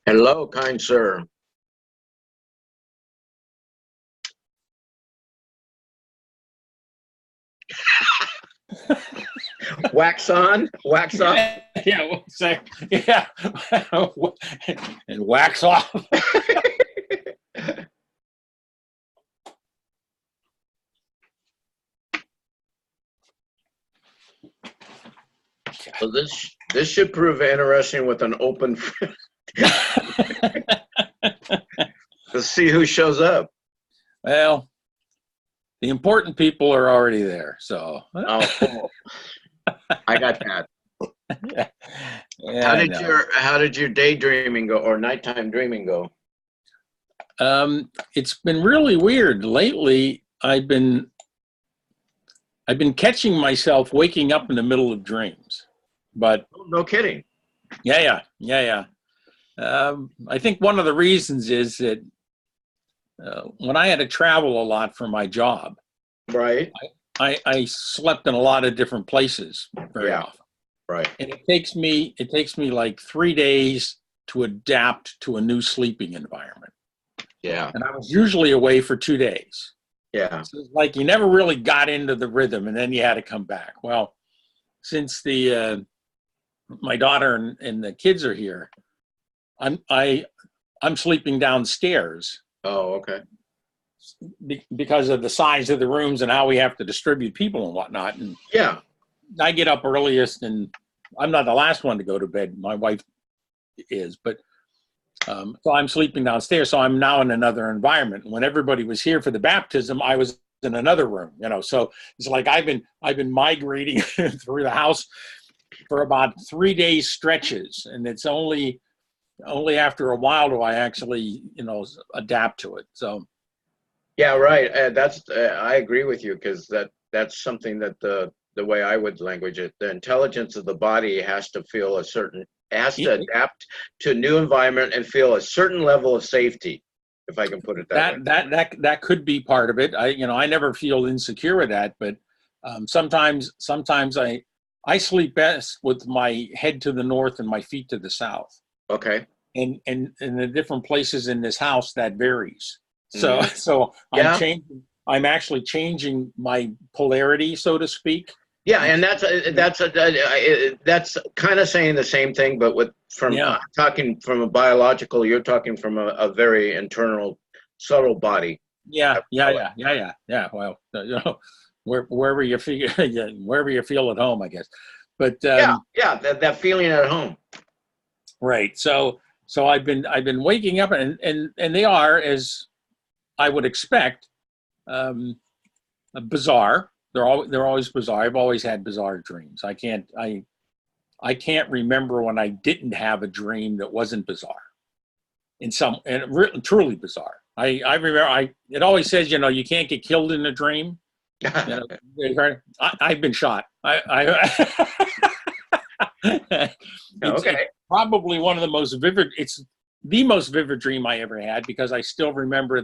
Hello, kind sir. Wax on, wax off. Yeah, we'll say, yeah, and wax off. So this should prove interesting with an open. Let's see who shows up. Well, the important people are already there, so. Oh, cool. I got that. Yeah, How did your daydreaming go or nighttime dreaming go? It's been really weird lately. I've been catching myself waking up in the middle of dreams, but Oh, no kidding. yeah. I think one of the reasons is that when I had to travel a lot for my job, Right. I slept in a lot of different places very often. Right. And it takes me like 3 days to adapt to a new sleeping environment. Yeah. And I was usually away for 2 days. Yeah. So it's like you never really got into the rhythm, and then you had to come back. Well, since my daughter and the kids are here, I'm sleeping downstairs. Oh, okay. Because of the size of the rooms and how we have to distribute people and whatnot. And yeah, I get up earliest, and I'm not the last one to go to bed. My wife is, but so I'm sleeping downstairs. So I'm now in another environment. When everybody was here for the baptism, I was in another room. So it's like I've been migrating through the house for about 3 days stretches, and it's only after a while do I actually adapt to it. So. Yeah, right. I agree with you because that's something that the way I would language it, the intelligence of the body has to adapt to a new environment and feel a certain level of safety, if I can put it that way. That could be part of it. I never feel insecure with that, but sometimes I sleep best with my head to the north and my feet to the south. Okay. And in the different places in this house that varies. So I'm actually changing my polarity, so to speak. Yeah, and that's kind of saying the same thing, but talking from a biological, you're talking from a very internal, subtle body. Yeah. Well, wherever you feel, wherever you feel at home, I guess. But that feeling at home. Right. So I've been waking up, and they are, as I would expect, bizarre. They're always bizarre. I've always had bizarre dreams. I can't remember when I didn't have a dream that wasn't bizarre. Truly bizarre. I remember it always says, you can't get killed in a dream. I've been shot. Okay. Probably one of the most vivid. It's the most vivid dream I ever had because I still remember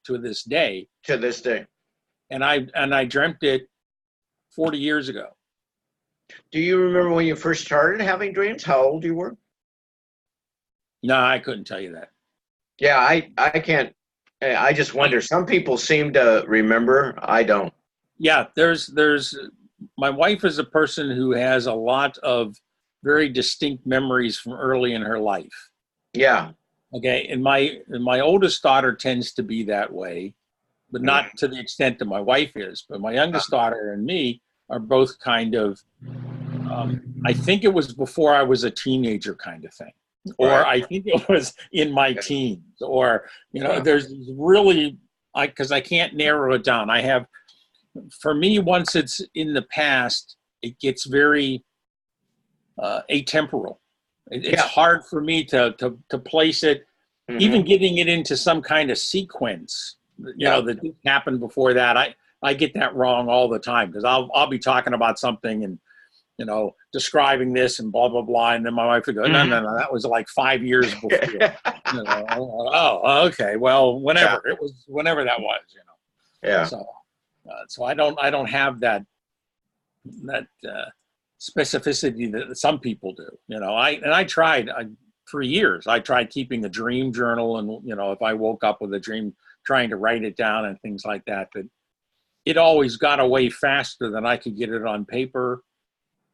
to this day. To this day. And I dreamt it 40 years ago. Do you remember when you first started having dreams? How old you were? No, I couldn't tell you that. Yeah, I can't. I just wonder. Some people seem to remember. I don't. Yeah, there's. My wife is a person who has a lot of very distinct memories from early in her life. Yeah. Okay, and my oldest daughter tends to be that way, but not to the extent that my wife is. But my youngest daughter and me are both kind of, I think it was before I was a teenager kind of thing. Or I think it was in my teens. Or, there's really, because I can't narrow it down. For me, once it's in the past, it gets very atemporal. It's hard for me to place it, even getting it into some kind of sequence, that happened before that. I get that wrong all the time because I'll be talking about something and, describing this and blah, blah, blah. And then my wife would go, no, that was like 5 years before. Oh, okay. Well, whenever it was, whenever that was, Yeah. So I don't have that specificity that some people do. I tried. for years. I tried keeping a dream journal, and if I woke up with a dream, trying to write it down and things like that. But it always got away faster than I could get it on paper.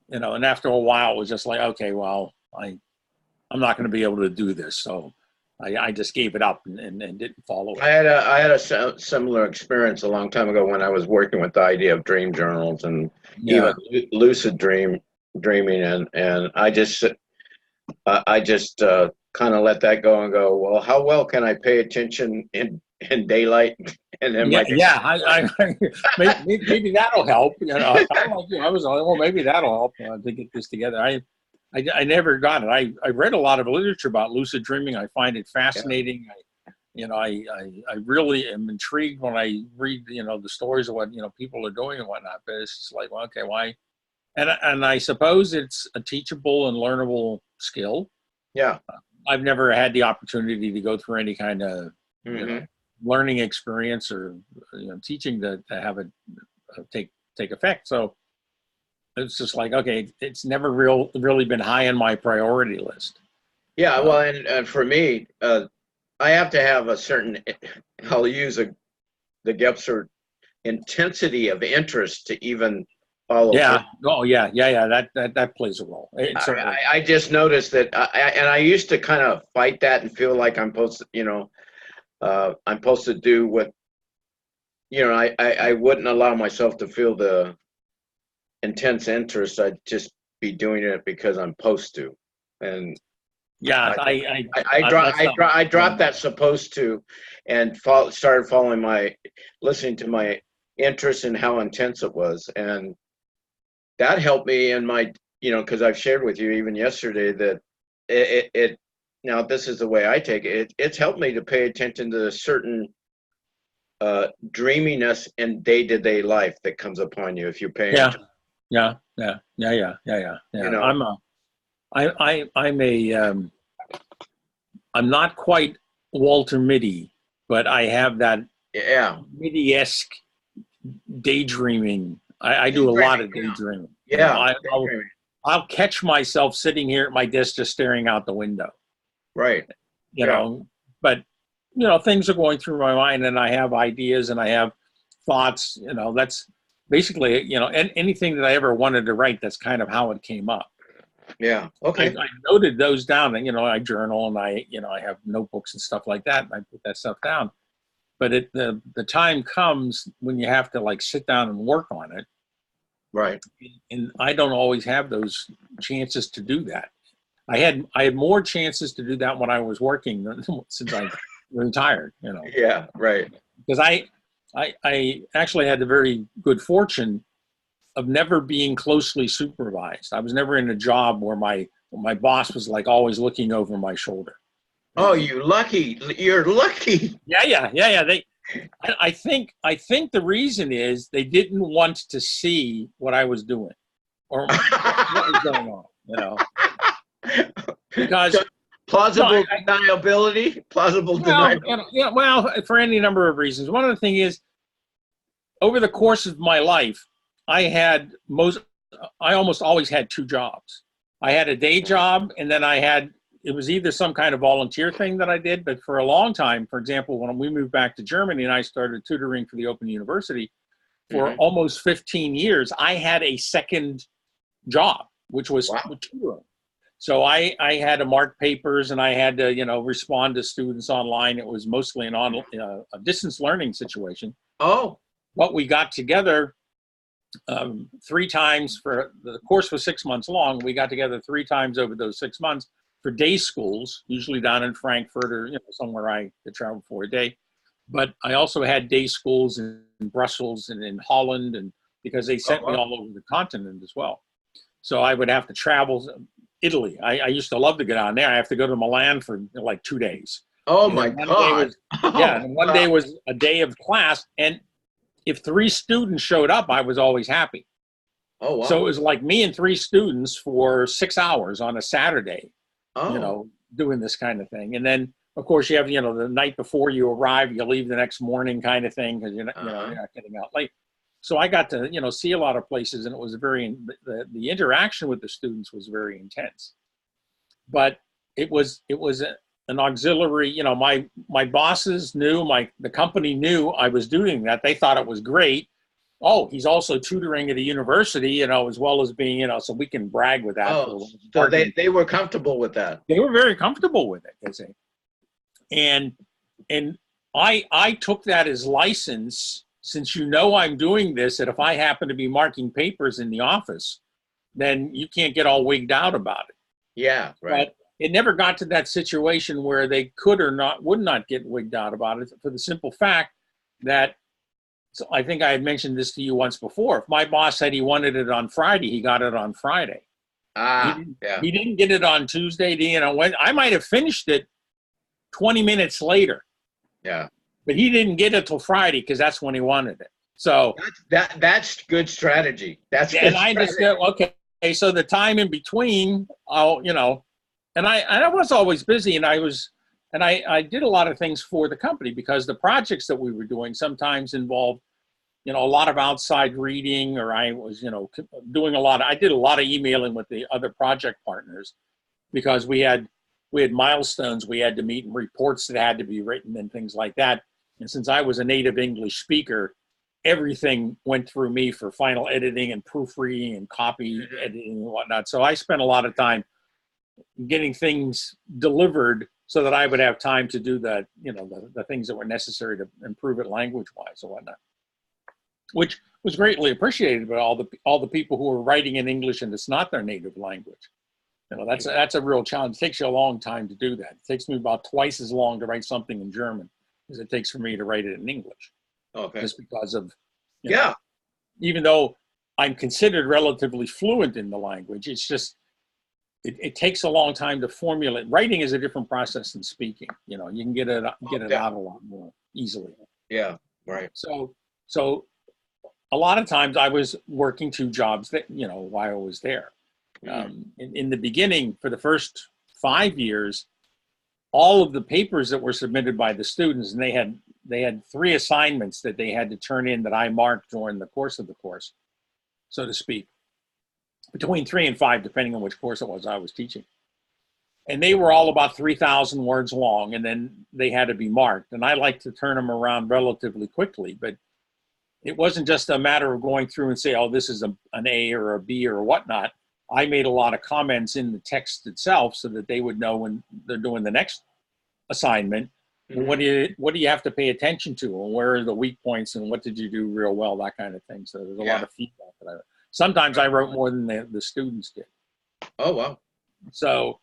And after a while, it was just like, okay, well, I'm not going to be able to do this, so I just gave it up and didn't follow it. I had a similar experience a long time ago when I was working with the idea of dream journals and even lucid dreaming, and I just kind of let that go and go, well, how well can I pay attention in daylight? And then maybe that'll help. I was like, well, maybe that'll help to get this together. I never got it. I read a lot of literature about lucid dreaming. I find it fascinating. I really am intrigued when I read the stories of what people are doing and whatnot. But it's just like, well, okay, why? And I suppose it's a teachable and learnable skill. Yeah. I've never had the opportunity to go through any kind of learning experience or teaching to have it take effect. So it's just like, okay, it's never really been high on my priority list. Yeah, well, and for me, I have to have a certain, I'll use the Gepser intensity of interest to even follow. Yeah. Oh, yeah. That plays a role. I just noticed that, and I used to kind of fight that and feel like I'm supposed to, I'm supposed to do what, I wouldn't allow myself to feel the intense interest. I'd just be doing it because I'm supposed to. And yeah, I dropped that supposed to and started listening to my interest in how intense it was. And that helped me in my, because I've shared with you even yesterday that it now this is the way I take it. It's helped me to pay attention to certain dreaminess in day-to-day life that comes upon you if you pay attention. Yeah. I'm not quite Walter Mitty, but I have that Mitty-esque daydreaming. I do a lot of daydreaming. Yeah. I'll catch myself sitting here at my desk just staring out the window. Right. But things are going through my mind and I have ideas and I have thoughts, that's basically, anything that I ever wanted to write, that's kind of how it came up. Yeah. Okay. I noted those down and, I journal and I have notebooks and stuff like that. And I put that stuff down, but the time comes when you have to sit down and work on it. Right. And I don't always have those chances to do that. I had more chances to do that when I was working than since I retired, Yeah. Right. Because I actually had the very good fortune of never being closely supervised. I was never in a job where my boss was always looking over my shoulder. Oh, you're lucky. Yeah. I think the reason is they didn't want to see what I was doing or what was going on, because plausible deniability. Well, for any number of reasons. One of the things is, over the course of my life, I almost always had two jobs. I had a day job, and then it was either some kind of volunteer thing that I did, but for a long time, for example, when we moved back to Germany and I started tutoring for the Open University, for almost 15 years, I had a second job, which was tutoring. So I had to mark papers and I had to, respond to students online. It was mostly a distance learning situation. Oh. But we got together 3 times for the course was 6 months long. We got together 3 times over those 6 months for day schools, usually down in Frankfurt or somewhere I could travel for a day. But I also had day schools in Brussels and in Holland, and because they sent me all over the continent as well. So I would have to travel. Italy. I used to love to get on there. I have to go to Milan for 2 days. Oh my God. And one day was a day of class. And if 3 students showed up, I was always happy. Oh, wow. So it was like me and 3 students for 6 hours on a Saturday, doing this kind of thing. And then, of course, you have, the night before you arrive, you leave the next morning kind of thing because you're not getting out late. So I got to, see a lot of places, and it was the interaction with the students was very intense. But an auxiliary. You know, my bosses knew, the company knew I was doing that. They thought it was great. Oh, he's also tutoring at a university, you know, as well as being, you know, so we can brag with that. Oh, so they were comfortable with that. They were very comfortable with it, they say. And I took that as license, since you know I'm doing this, that if I happen to be marking papers in the office, then you can't get all wigged out about it. Yeah, right. But it never got to that situation where they would not get wigged out about it, for the simple fact that, so I think I had mentioned this to you once before. If my boss said he wanted it on Friday, he got it on Friday. He didn't get it on Tuesday. You know, when I might have finished it 20 minutes later. Yeah. But he didn't get it till Friday because that's when he wanted it. So that's good strategy. That's good. And I just said, okay, so the time in between, you know, and I was always busy, and I did a lot of things for the company, because the projects that we were doing sometimes involved, you know, a lot of outside reading, or I was, you know, I did a lot of emailing with the other project partners, because we had milestones we had to meet, and reports that had to be written and things like that. And since I was a native English speaker, everything went through me for final editing and proofreading and copy editing and whatnot. So I spent a lot of time getting things delivered so that I would have time to do the, you know, the things that were necessary to improve it language-wise and whatnot, which was greatly appreciated by all the people who are writing in English and it's not their native language. You know, that's a real challenge. It takes you a long time to do that. It takes me about twice as long to write something in German as it takes for me to write it in English. Okay. Just because of, you know, even though I'm considered relatively fluent in the language, it's just, it takes a long time to formulate. Writing is a different process than speaking. You know, you can get it out a lot more easily. Yeah, right. So a lot of times I was working two jobs that, you know, while I was there. In the beginning, for the first 5 years, all of the papers that were submitted by the students, and they had 3 assignments that they had to turn in that I marked during the course of the course, so to speak. Between 3 and 5, depending on which course it was I was teaching. And they were all about 3,000 words long, and then they had to be marked. And I like to turn them around relatively quickly, but it wasn't just a matter of going through and say, oh, this is an A or a B or whatnot. I made a lot of comments in the text itself so that they would know when they're doing the next assignment, what do you have to pay attention to, and where are the weak points, and what did you do real well, that kind of thing. So there's a lot of feedback that sometimes I wrote more than the students did. Oh, wow. So,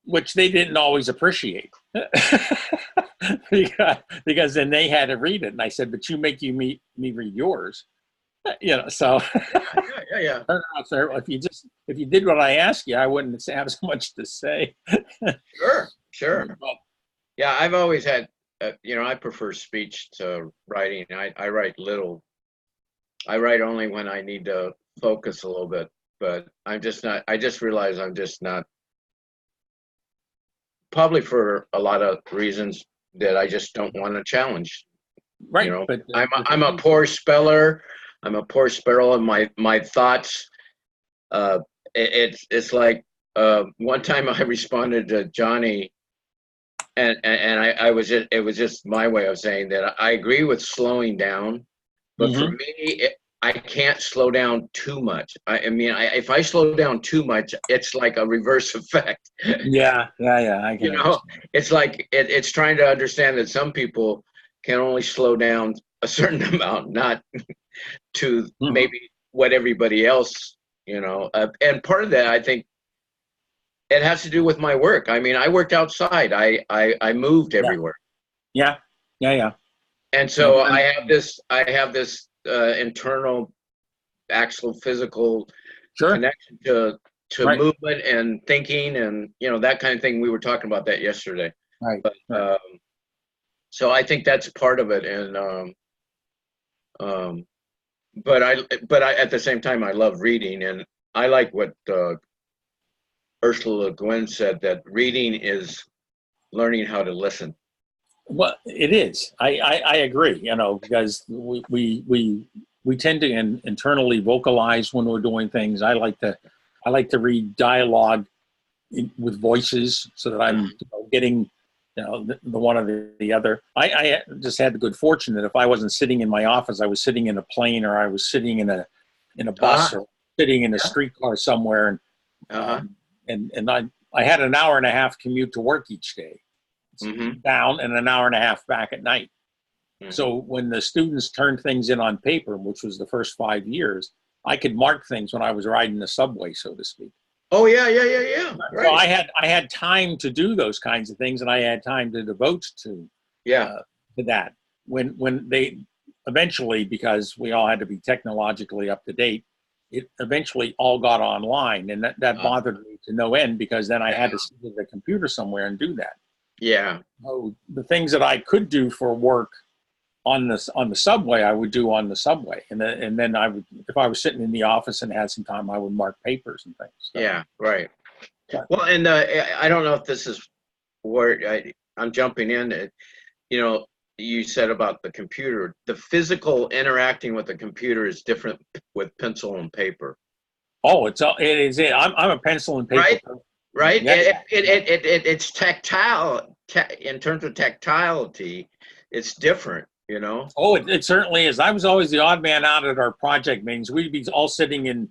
which they didn't always appreciate because then they had to read it. And I said, but you make me read yours. You know, so yeah. If you did what I asked you, I wouldn't have so much to say. Sure. Yeah, I've always had, you know, I prefer speech to writing. I write little. I write only when I need to focus a little bit, but I'm just not. I just realize I'm just not. Probably for a lot of reasons that I just don't want to challenge. Right. You know, but I'm a poor speller. I'm a poor speller, and my thoughts. It's like one time I responded to Johnny, and I was just, it was just my way of saying that I agree with slowing down, but for me, I can't slow down too much. I mean, if I slow down too much, it's like a reverse effect. Yeah. I can understand. It's like it's trying to understand that some people can only slow down a certain amount, not to maybe what everybody else, you know. And part of that, I think, it has to do with my work. I mean, I worked outside. I moved everywhere. Yeah. And so I have this internal, actual physical connection to movement and thinking, and you know, that kind of thing. We were talking about that yesterday. Right. But, so I think that's part of it, and but I at the same time I love reading, and I like what Ursula Le Guin said, that reading is learning how to listen. Well, it is. I agree. You know, because we tend to internally vocalize when we're doing things. I like to read dialogue with voices so that I'm getting the one or the other. I just had the good fortune that if I wasn't sitting in my office, I was sitting in a plane, or I was sitting in a bus, or sitting in a streetcar somewhere, and I had an hour and a half commute to work each day, down, and an hour and a half back at night. So when the students turned things in on paper, which was the first 5 years, I could mark things when I was riding the subway, so to speak. Oh yeah. Right. So I had time to do those kinds of things, and I had time to devote to that. When they eventually, because we all had to be technologically up to date, it eventually all got online, and that bothered me to no end, because then I had to sit at the computer somewhere and do that. Yeah. So the things that I could do for work on the subway, I would do on the subway, and then I would, if I was sitting in the office and had some time, I would mark papers and things. So. Yeah, right. Well, and I don't know if this is where I'm jumping in. You said about the computer. The physical interacting with the computer is different with pencil and paper. Oh, it is. I'm a pencil and paper person. Right. Yeah. It's tactile. In terms of tactility, it's different. Oh, it certainly is. I was always the odd man out at our project meetings. We'd be all sitting in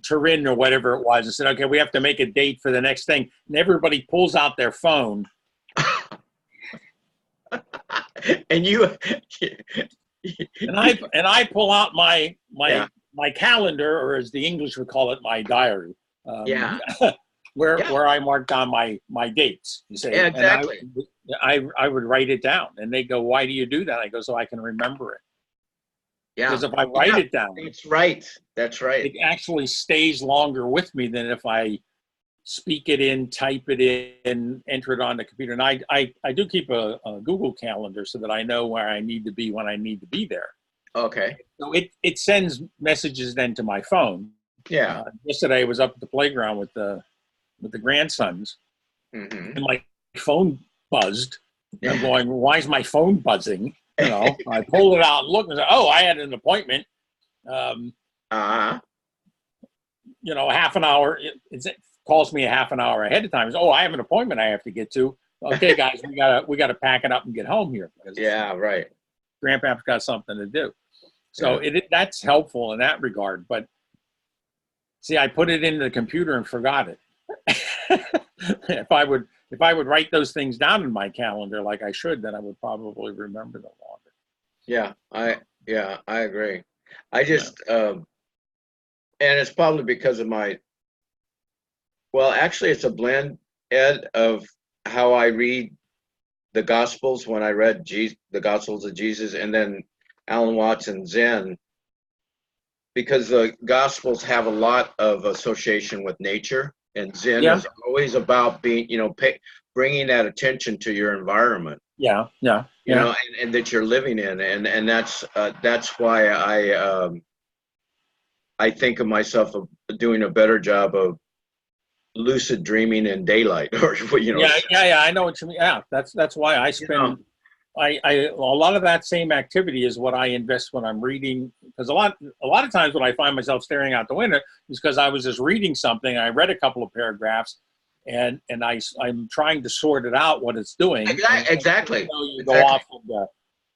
Turin or whatever it was, and said, "Okay, we have to make a date for the next thing," and everybody pulls out their phone. And you and I pull out my calendar, or as the English would call it, my diary. Where I mark down my dates. You say, exactly. And I would write it down, and they go, "Why do you do that?" I go, "So I can remember it." Yeah. Because if I write it down, that's right. It actually stays longer with me than if I speak it in, type it in, enter it on the computer. And I do keep a Google Calendar so that I know where I need to be when I need to be there. Okay. So it sends messages then to my phone. Yeah. Yesterday I was up at the playground with the grandsons, and my phone buzzed. I'm going, "Why is my phone buzzing?" I pulled it out and looked and said, "Oh, I had an appointment." Half an hour. It calls me a half an hour ahead of time. It's, "Oh, I have an appointment I have to get to." Okay, guys, we gotta pack it up and get home here. Right. Grandpa's got something to do. So that's helpful in that regard. But see, I put it into the computer and forgot it. If I would write those things down in my calendar like I should, then I would probably remember them longer. I agree. I just and it's probably because of actually it's a blend, Ed, of how I read the Gospels when I read the Gospels of Jesus, and then Alan Watts and Zen, because the Gospels have a lot of association with nature. And Zen is always about being, bringing that attention to your environment. And that you're living in, and that's why I think of myself of doing a better job of lucid dreaming in daylight, or I know what you mean. Yeah, that's why I spend. A lot of that same activity is what I invest when I'm reading, because a lot of times when I find myself staring out the window is because I was just reading something. I read a couple of paragraphs, and I'm trying to sort it out what it's doing. Exactly. You go off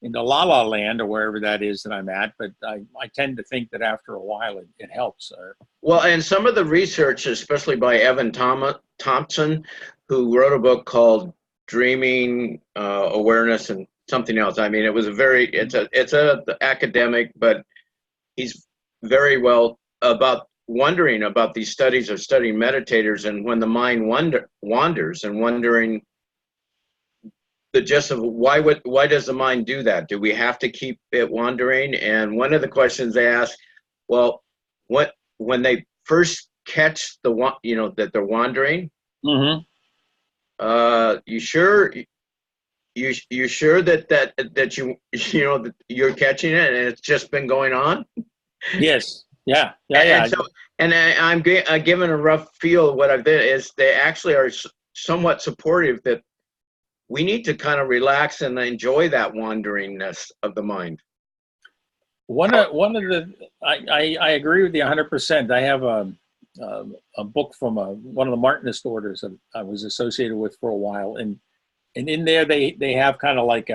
into La La Land or wherever that is that I'm at, but I tend to think that after a while it helps. Well, and some of the research, especially by Evan Thompson, who wrote a book called Dreaming, Awareness, and something else. I mean, it's a academic, but he's very well about wondering about these studies of studying meditators, and when the mind wanders, and wondering the gist of why does the mind do that? Do we have to keep it wandering? And one of the questions they ask, well, when they first catch that they're wandering, you sure that you're catching it and it's just been going on? Yes. Yeah. And I'm given a rough feel of what I've done is they actually are somewhat supportive that we need to kind of relax and enjoy that wanderingness of the mind. I agree with you 100%. I have a book from one of the Martinist orders that I was associated with for a while, and in there they have kind of like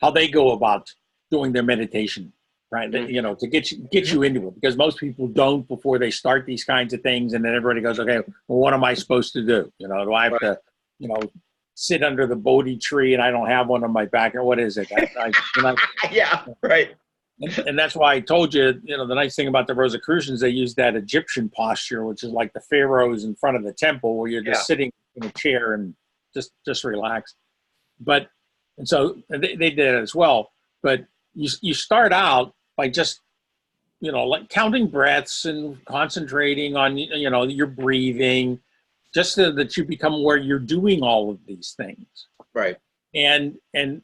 how they go about doing their meditation, right? You know, to get you into it, because most people don't before they start these kinds of things, and then everybody goes, okay, well, what am I supposed to do? You know, do I have to, you know, sit under the Bodhi tree and I don't have one on my back, or what is it? Yeah, right. And that's why I told you, you know, the nice thing about the Rosicrucians, they use that Egyptian posture, which is like the pharaohs in front of the temple, where you're just sitting in a chair and just relax. But, and so they did it as well. But you start out by just, you know, like counting breaths and concentrating on, you know, your breathing, just so that you become aware you're doing all of these things. Right. And at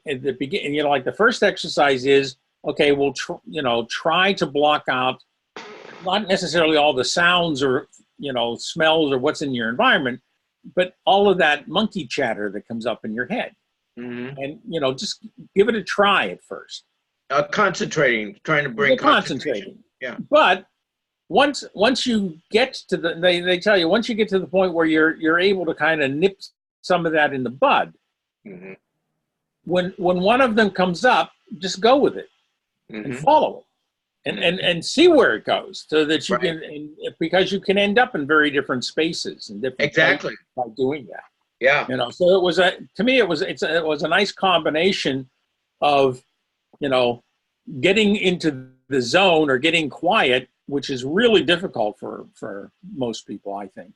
the beginning, you know, like the first exercise is, okay, well, try to block out not necessarily all the sounds or, you know, smells or what's in your environment, but all of that monkey chatter that comes up in your head. And, you know, just give it a try at first. Concentrating, trying to bring concentration. Yeah. But once you get to they tell you, once you get to the point where you're able to kind of nip some of that in the bud, when one of them comes up, just go with it. And follow it, and see where it goes, so that you can, because you can end up in very different spaces and different places by doing that. Yeah, you know. So it was to me it was a nice combination of, you know, getting into the zone or getting quiet, which is really difficult for most people, I think.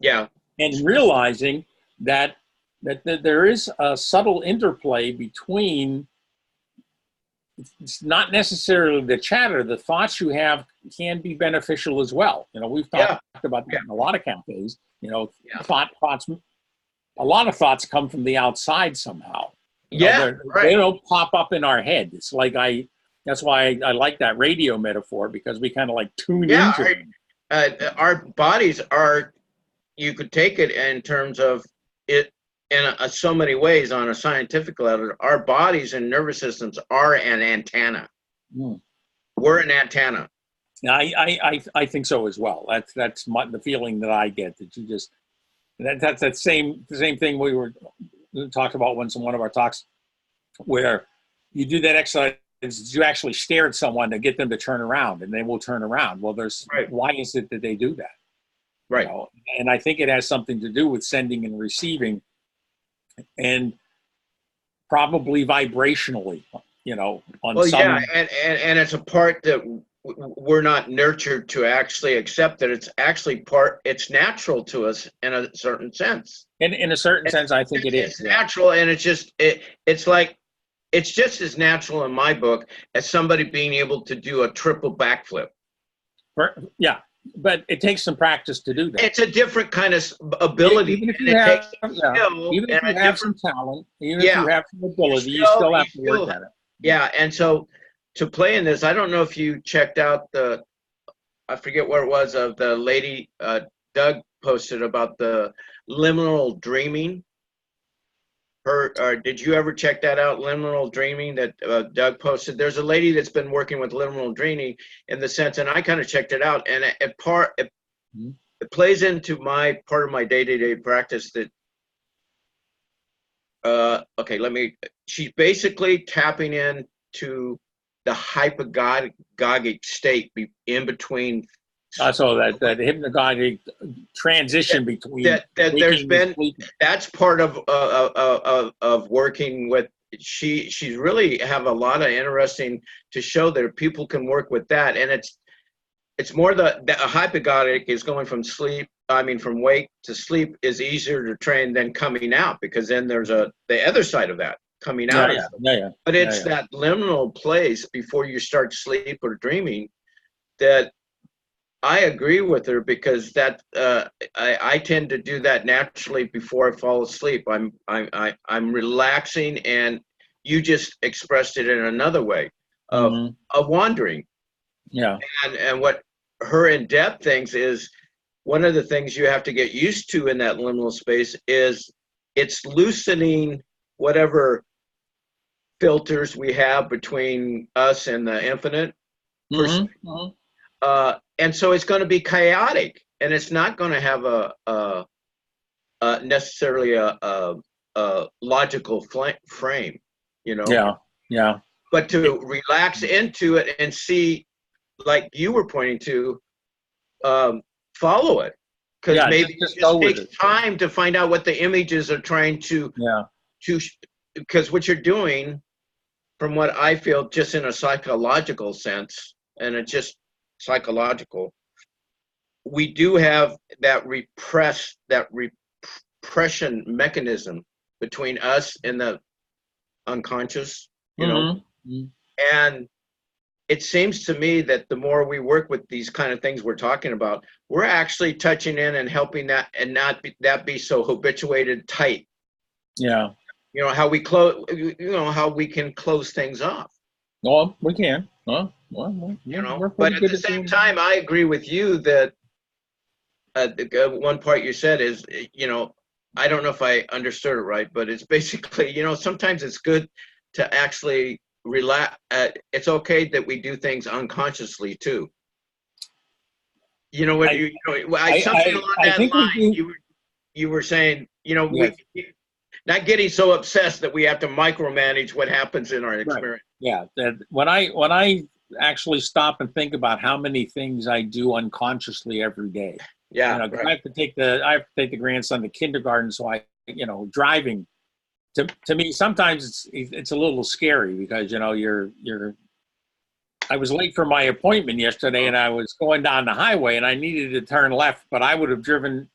Yeah, and realizing that there is a subtle interplay between. It's not necessarily the chatter. The thoughts you have can be beneficial as well. You know, we've talked about that in a lot of cafes. You know, thoughts. A lot of thoughts come from the outside somehow. They don't pop up in our head. It's like that's why I like that radio metaphor, because we kind of like tune into it. Our bodies are. You could take it in terms of it. In so many ways, on a scientific level, our bodies and nervous systems are an antenna. We're an antenna. Yeah, I think so as well. That's the feeling that I get, that you just that's the same thing we were talked about once in one of our talks, where you do that exercise. You actually stare at someone to get them to turn around, and they will turn around. Well, why is it that they do that? Right. You know? And I think it has something to do with sending and receiving. And probably vibrationally, you know, on some. Yeah, and it's a part that we're not nurtured to actually accept, that it's actually it's natural to us in a certain sense. In a certain sense, I think it is. It's natural, and it's just it's like it's just as natural in my book as somebody being able to do a triple backflip. Yeah. But it takes some practice to do that. It's a different kind of ability. Even if you have some talent, even if you have some ability, you still have to work at it. Yeah, and so to play in this, I don't know if you checked out I forget what it was, of the lady Doug posted about the liminal dreaming. Did you ever check that out, liminal dreaming, that Doug posted? There's a lady that's been working with liminal dreaming in the sense, and I kind of checked it out, and it plays into part of my day-to-day practice. That she's basically tapping into the hypnagogic state in betwing. So that hypnagogic transition between that's part of working with. She's really have a lot of interesting to show that people can work with that, and it's more the hypnagogic is going from wake to sleep is easier to train than coming out, because then there's the other side of that coming out. But it's that liminal place before you start sleep or dreaming that. I agree with her, because that I tend to do that naturally before I fall asleep. I'm relaxing, and you just expressed it in another way of wandering. Yeah. And what her in-depth things is, one of the things you have to get used to in that liminal space is it's loosening whatever filters we have between us and the infinite. And so it's going to be chaotic, and it's not going to have necessarily a logical frame, you know. Yeah, yeah, But to relax into it and see, like you were pointing to, follow it, because yeah. maybe Just it go just with takes it. time to find out what the images are trying Yeah, because what you're doing, from what I feel, just in a psychological sense, and it's just psychological, we do have that repression mechanism between us and the unconscious, you know. mm-hmm. And it seems to me that the more we work with these kind of things we're talking about, we're actually touching in and helping that, and not be so habituated tight. Yeah. You know how we close. You know how we can close things off. Well, we can. You know, We're but pretty at good the at same doing time, I agree with you that one part you said is, you know, I don't know if I understood it right, but it's basically, you know, sometimes it's good to actually relax. It's okay that we do things unconsciously too. You know what I, you know, something along I that think we line. do. You were saying, you know, Yes. we not getting so obsessed that we have to micromanage what happens in our Right. experience. Yeah. That when I actually stop and think about how many things I do unconsciously every day, Yeah, 'cause right. I have to take the grandson to kindergarten, so driving to me sometimes it's a little scary because you're I was late for my appointment yesterday and I was going down the highway and I needed to turn left, but I would have driven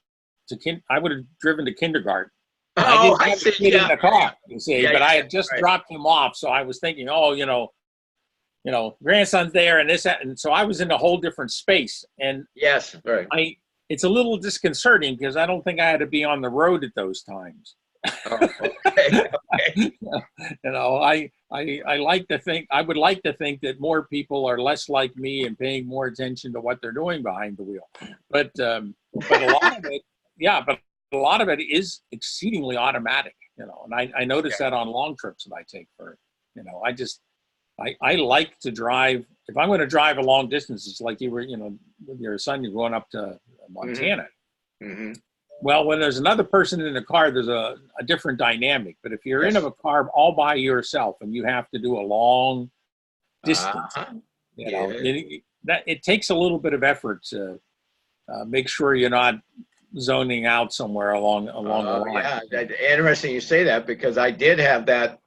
to kindergarten. I Oh, didn't I have the see. kid in Yeah, the car, you see, yeah, but I yeah. had just Right. dropped him off, so I was thinking, oh, grandson's there and this, that, and so I was in a whole different space, and Yes, right. it's a little disconcerting because I don't think I had to be on the road at those times. Oh, okay. Okay. I like to think I would like to think that more people are less like me and paying more attention to what they're doing behind the wheel, but a lot of it, yeah, but a lot of it is exceedingly automatic, and I notice that on long trips that I take I like to drive. If I'm going to drive a long distance, it's like you were, with your son, you're going up to Montana. Mm-hmm. Well, when there's another person in the car, there's a different dynamic. But if you're in Yes. a car all by yourself and you have to do a long distance, Yeah. it takes a little bit of effort to make sure you're not zoning out somewhere along the line. Yeah, interesting you say that, because I did have that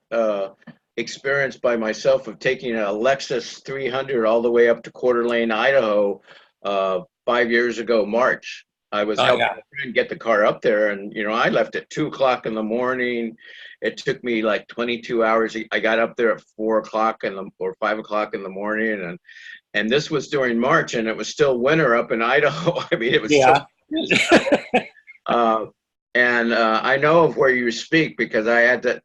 experience by myself of taking a Lexus 300 all the way up to Coeur d'Alene, Idaho, 5 years ago, March. I was Oh helping yeah, a friend get the car up there, and I left at 2 o'clock in the morning. It took me like 22 hours. I got up there at 4 o'clock or 5 o'clock in the morning, and this was during March, and it was still winter up in Idaho. I mean, it was so yeah. uh, and I know of where you speak, because I had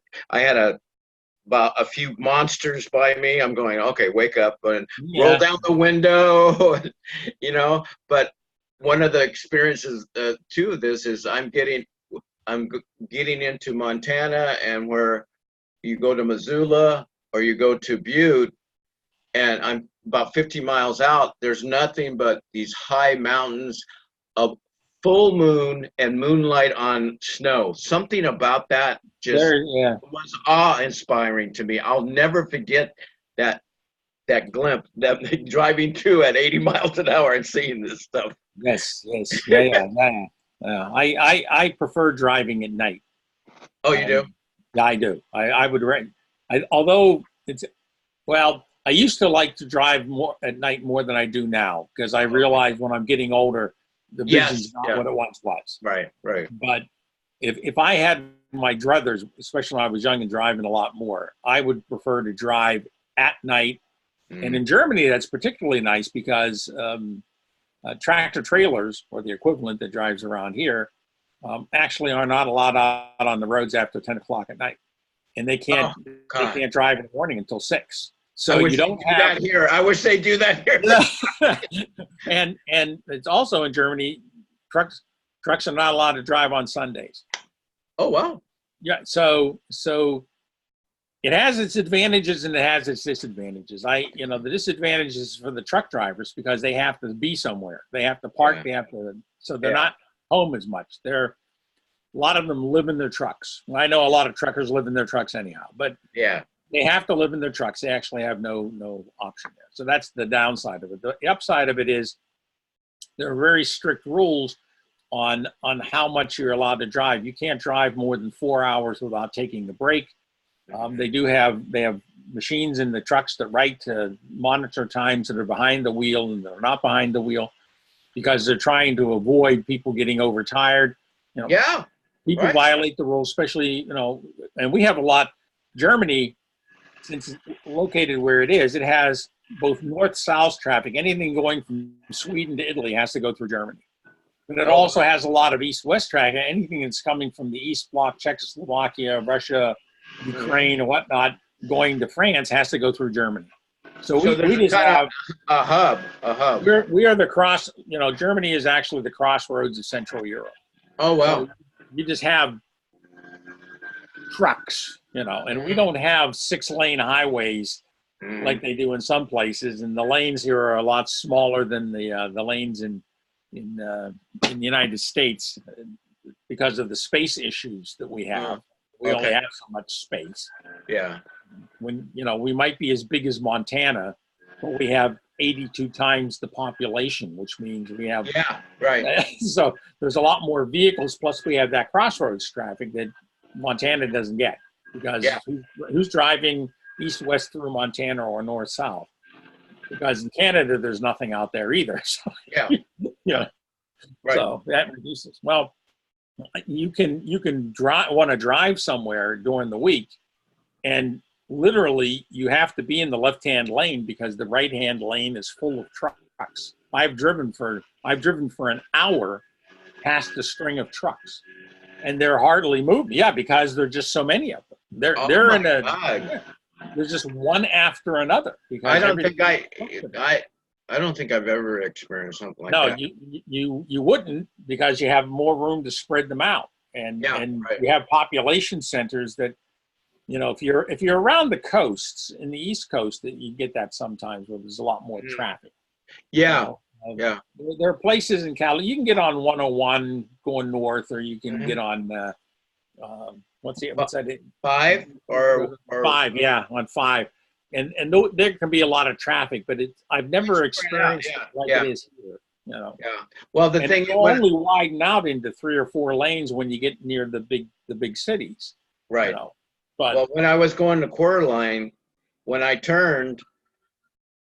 about a few monsters by me. I'm going, okay, wake up and roll Yeah. down the window, But one of the experiences too of this is I'm getting into Montana, and where you go to Missoula or you go to Butte, and I'm about 50 miles out. There's nothing but these high mountains, a full moon and moonlight on snow. Something about that just Yeah. was awe-inspiring to me. I'll never forget that glimpse, that driving through at 80 miles an hour and seeing this stuff. Yes. Yeah. I prefer driving at night. Oh, you do? Yeah, I do. I would rent. Although I used to like to drive more at night more than I do now, because I realize when I'm getting older, the vision's not what it once was. Right. But if I had my druthers, especially when I was young and driving a lot more, I would prefer to drive at night. And in Germany, that's particularly nice because tractor trailers, or the equivalent that drives around here, actually are not allowed out on the roads after 10 o'clock at night, and they can't drive in the morning until 6. So you don't have that here. I wish they do that here. and it's also in Germany, trucks are not allowed to drive on Sundays. Oh wow. Yeah. So It has its advantages and it has its disadvantages. The disadvantages for the truck drivers because they have to be somewhere. They have to park. Yeah. So they're not home as much. A lot of them live in their trucks. Well, I know a lot of truckers live in their trucks anyhow, but Yeah. they have to live in their trucks. They actually have no option there. So that's the downside of it. The upside of it is there are very strict rules on how much you're allowed to drive. You can't drive more than 4 hours without taking a break. They have machines in the trucks that write to monitor times that are behind the wheel and that are not behind the wheel because they're trying to avoid people getting overtired. People violate the rules, especially, and we have a lot. Germany, since it's located where it is, it has both north-south traffic. Anything going from Sweden to Italy has to go through Germany. But it also has a lot of east-west traffic. Anything that's coming from the East Bloc, Czechoslovakia, Russia, Ukraine, and whatnot, going to France has to go through Germany. So we just have a hub. We are the cross. Germany is actually the crossroads of Central Europe. Oh wow! So you just have trucks, and we don't have 6-lane highways like they do in some places, and the lanes here are a lot smaller than the lanes in the United States because of the space issues that we have. We only have so much space. Yeah. When we might be as big as Montana, but we have 82 times the population, which means we have so there's a lot more vehicles. Plus, we have that crossroads traffic that Montana doesn't get because who's driving east-west through Montana or north-south? Because in Canada, there's nothing out there either. So, so that reduces. Well, you can want to drive somewhere during the week, and literally you have to be in the left-hand lane because the right-hand lane is full of trucks. I've driven for an hour past a string of trucks, and they're hardly moving. Yeah, because there's just so many of them. There's just one after another. Because I don't think I've ever experienced something like that. No, you wouldn't because you have more room to spread them out, and you have population centers that, if you're around the coasts in the East Coast, that you get that sometimes where there's a lot more traffic. Yeah. There are places in Cali you can get on 101 going north, or you can get on what's that? 5 or 5? Yeah, on 5. And there can be a lot of traffic, but I've never experienced it like it is here. Well, the thing it'll only widen out into 3 or 4 lanes when you get near the big cities. Right. But when I was going to Quarter Line, when I turned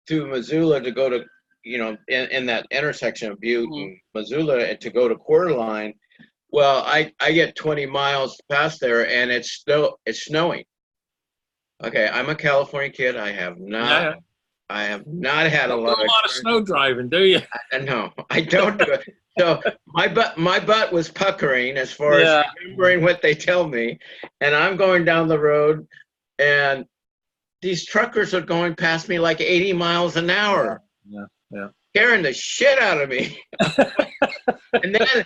through Missoula to go to, in that intersection of Butte and Missoula to go to Quarter Line, well, I get 20 miles past there and it's snowing. Okay, I'm a California kid. I have not had a lot of snow driving, do you? No, I don't do it. So my butt was puckering as far as remembering what they tell me, and I'm going down the road, and these truckers are going past me like 80 miles an hour. Yeah. Scaring the shit out of me. And then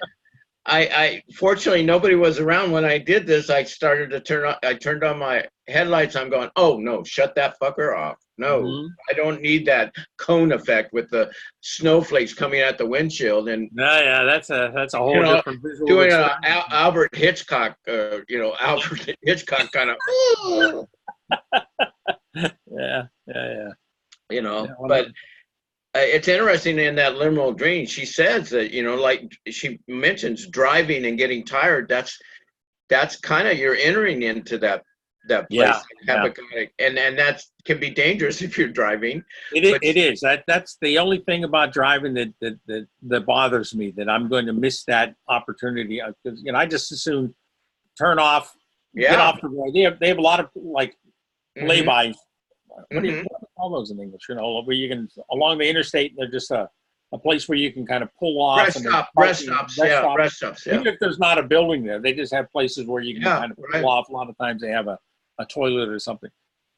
I fortunately nobody was around when I did this. I turned on my headlights. I'm going, oh no, shut that fucker off. No, I don't need that cone effect with the snowflakes coming at the windshield. And that's a whole different visual. Doing an Alfred Hitchcock kind of. But it's interesting in that liminal dream. She says that like she mentions driving and getting tired. That's kind of you're entering into that place, hypnagogic, and that can be dangerous if you're driving. It is. That's the only thing about driving that bothers me, that I'm going to miss that opportunity. Because I just assume turn off, get off the road. They have a lot of like laybys. What do you call those in English? Where you can along the interstate. They're just a place where you can kind of pull off. Rest stops. Even if there's not a building there, they just have places where you can kind of pull off. A lot of times they have a toilet or something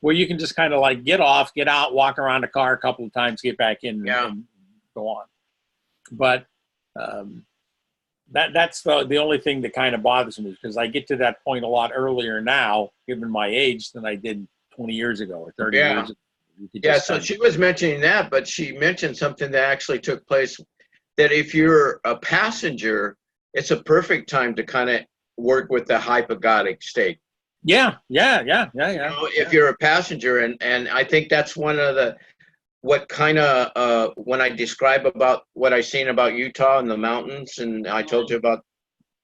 where you can just kind of like get off, get out, walk around the car a couple of times, get back in and go on. But that's the only thing that kind of bothers me, because I get to that point a lot earlier now, given my age, than I did 20 years ago or 30 Yeah. years ago. You could Yeah, just so kind of, she was mentioning that, but she mentioned something that actually took place, that if you're a passenger, it's a perfect time to kind of work with the hypnagogic state. yeah, If you're a passenger, and I think that's one of the, what kind of, when I describe about what I seen about Utah and the mountains, and I told you about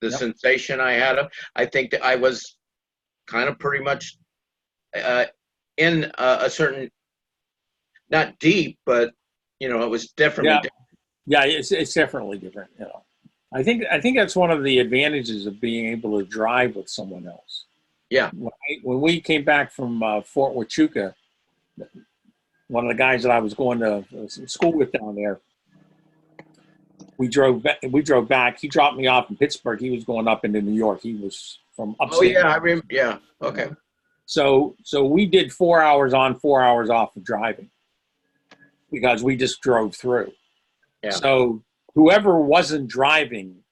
the Yep. sensation I had, I think that I was kind of pretty much in a certain, not deep, but it was definitely Yeah, different. yeah, it's definitely different. I think that's one of the advantages of being able to drive with someone else. Yeah. When we came back from Fort Huachuca, one of the guys that I was going to school with down there, we drove back. He dropped me off in Pittsburgh. He was going up into New York. He was from Oh upstate. yeah, I remember. Yeah. Okay. So we did 4 hours on, 4 hours off of driving because we just drove through. Yeah. So whoever wasn't driving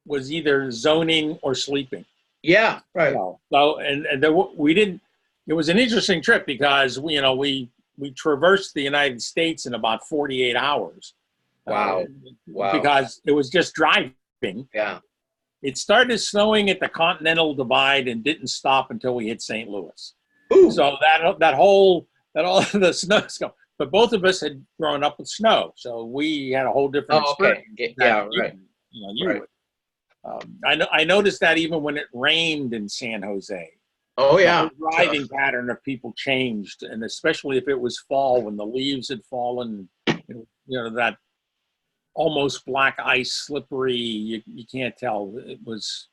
was either zoning or sleeping. Yeah. Right. So we didn't. It was an interesting trip because we traversed the United States in about 48 hours. Wow. Wow. Because it was just driving. Yeah. It started snowing at the Continental Divide and didn't stop until we hit St. Louis. Ooh. So that all the snow. But both of us had grown up with snow, so we had a whole different experience. Okay. Yeah. Right. You right. would. I noticed that even when it rained in San Jose. Oh yeah. The driving pattern of people changed, and especially if it was fall when the leaves had fallen. That almost black ice, slippery. You can't tell. It was.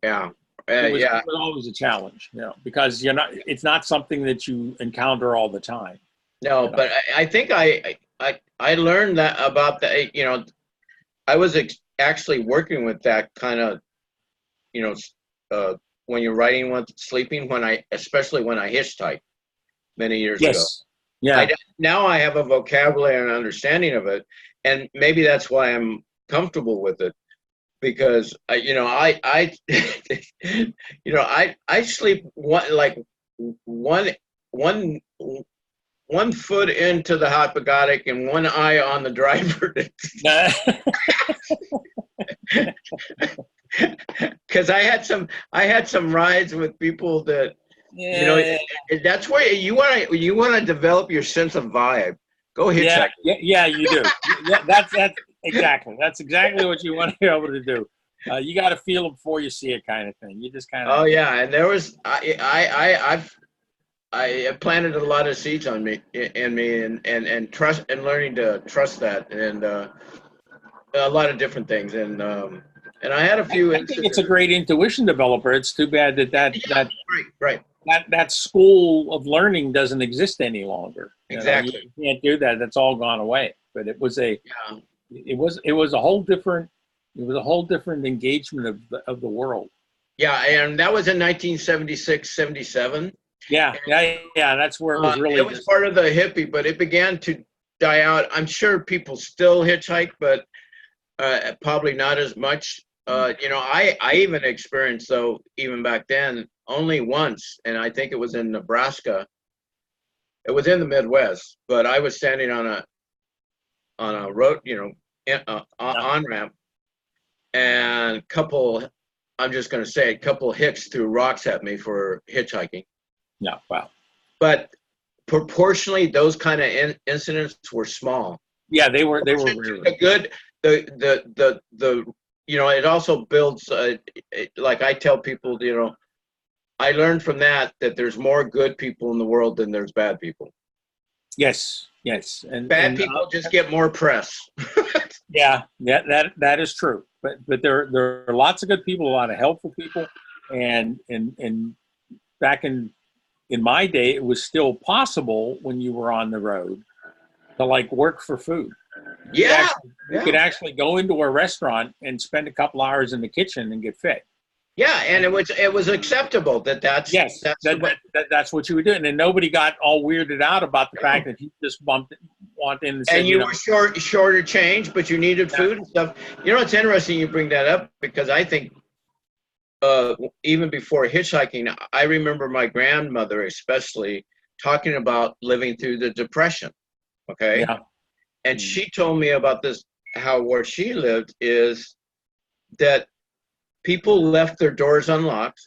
Yeah. It was always a challenge, because it's not something that you encounter all the time. No, but I think I learned that about the, I was actually working with that kind of, when you're riding with sleeping, especially when I hitchhiked many years ago. Yeah. Now I have a vocabulary and understanding of it, and maybe that's why I'm comfortable with it, because I sleep one foot into the hypnagogic and one eye on the driver. Because I had some rides with people that that's where you want to develop your sense of vibe. Go hitchhike. Yeah, you do. That's exactly what you want to be able to do. You got to feel it before you see it, kind of thing. You just kind of. Oh yeah, and there was I planted a lot of seeds in me and trust, and learning to trust that, and a lot of different things, and I had a few. I think it's a great intuition developer. It's too bad that right. That school of learning doesn't exist any longer. Exactly. You can't do that. That's all gone away. But it was a whole different engagement of the world. Yeah, and that was in 1976, 77. Yeah. That's where it was really. It was part of the hippie, but it began to die out. I'm sure people still hitchhike, but probably not as much. I even experienced, though, even back then, only once, and I think it was in Nebraska. It was in the Midwest, but I was standing on a road, on ramp, and I'm just going to say, a couple hicks threw rocks at me for hitchhiking. Yeah, wow. But proportionally, those kind of incidents were small. Yeah, they were the good. It also builds. Like I tell people, I learned from that there's more good people in the world than there's bad people. Yes, and bad people just get more press. Yeah, that is true. But there are lots of good people, a lot of helpful people, and back in my day, it was still possible when you were on the road to work for food. Yeah, you could actually go into a restaurant and spend a couple hours in the kitchen and get fed. Yeah, and it was acceptable that's what you were doing, and nobody got all weirded out about the fact that you just want in and said, and you were shorter change, but you needed food and stuff. It's interesting you bring that up, because I think even before hitchhiking, I remember my grandmother especially talking about living through the Depression. Okay. Yeah. And she told me about this, how where she lived is that people left their doors unlocked.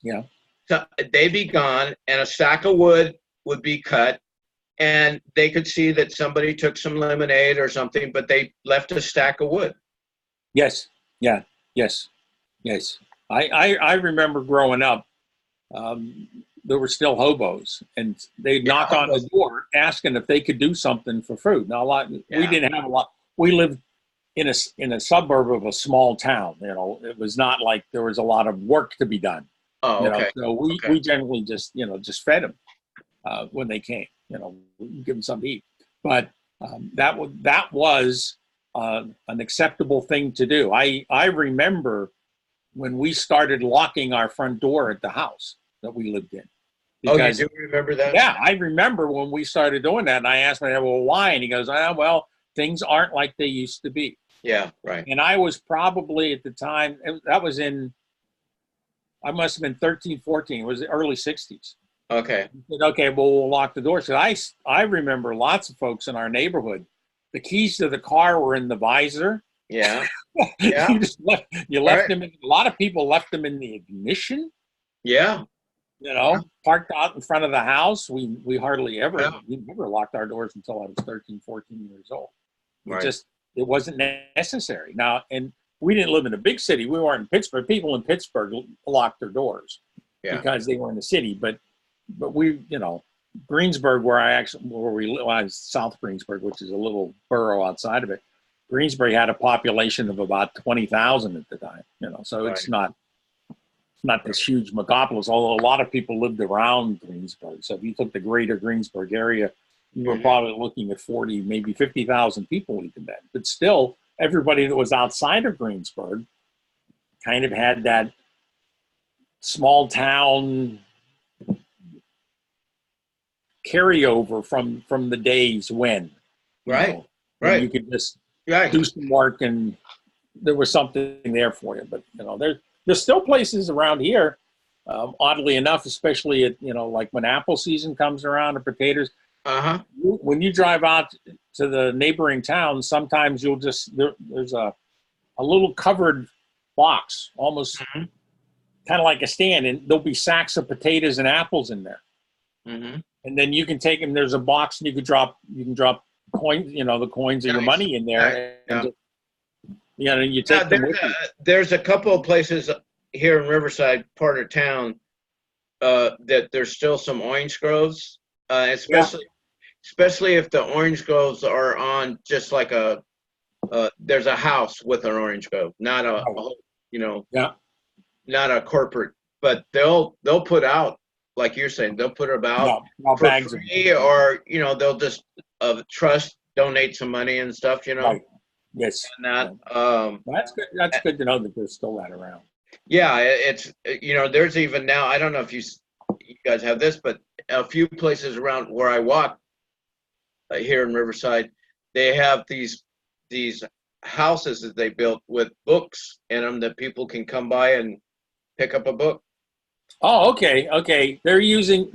Yeah. So they'd be gone, and a stack of wood would be cut, and they could see that somebody took some lemonade or something, but they left a stack of wood. Yes. Yeah. Yes. Yes. I remember growing up, there were still hobos, and they'd knock on the door asking if they could do something for food. Now, we didn't have a lot. We lived in a suburb of a small town. You know, it was not like there was a lot of work to be done. Oh, okay. So we generally just fed them when they came. You know, give them something to eat. But that was an acceptable thing to do. I remember when we started locking our front door at the house that we lived in. Because, oh, you do remember that? Yeah, I remember when we started doing that, and I asked my dad, well, why? And he goes, well, things aren't like they used to be. Yeah, right. And I was probably at the time, I must have been 13, 14. It was the early 60s. Okay. He said, okay, well, we'll lock the door. So I remember lots of folks in our neighborhood, the keys to the car were in the visor. Yeah. Yeah. you left them in, a lot of people left them in the ignition. Yeah. You know, parked out in front of the house. We hardly ever, we never locked our doors until I was 13, 14 years old. It wasn't necessary. Now, and we didn't live in a big city. We weren't in Pittsburgh. People in Pittsburgh locked their doors because they were in the city. But we, you know, Greensburg, where we live, I was South Greensburg, which is a little borough outside of it. Greensburg had a population of about 20,000 at the time. You know, so it's not this huge megapolis, although a lot of people lived around Greensburg. So if you took the greater Greensburg area, you were probably looking at 40, maybe 50,000 people even then. But still, everybody that was outside of Greensburg kind of had that small town carryover from the days when. When you could just do some work and there was something there for you. But, you know, there's still places around here, oddly enough, especially at, you know, like when apple season comes around or potatoes. When you drive out to the neighboring towns, sometimes you'll there's a little covered box, almost kind of like a stand, and there'll be sacks of potatoes and apples in there. And then you can take them. There's a box, and you can drop coins, you know, the coins of your money in there. And you take them with you. There's a couple of places here in Riverside, part of town, that there's still some orange groves, especially if the orange groves are on just like there's a house with an orange grove, not not a corporate, but they'll put out, like you're saying, they'll put about for free, or, you know, they'll just trust, donate some money and stuff, you know. Right. Yes. And that, that's good. That's good to know that there's still that around. Yeah, it's, you know, there's even now, I don't know if you guys have this, but a few places around where I walk here in Riverside, they have these houses that they built with books in them that people can come by and pick up a book. Oh, okay. They're using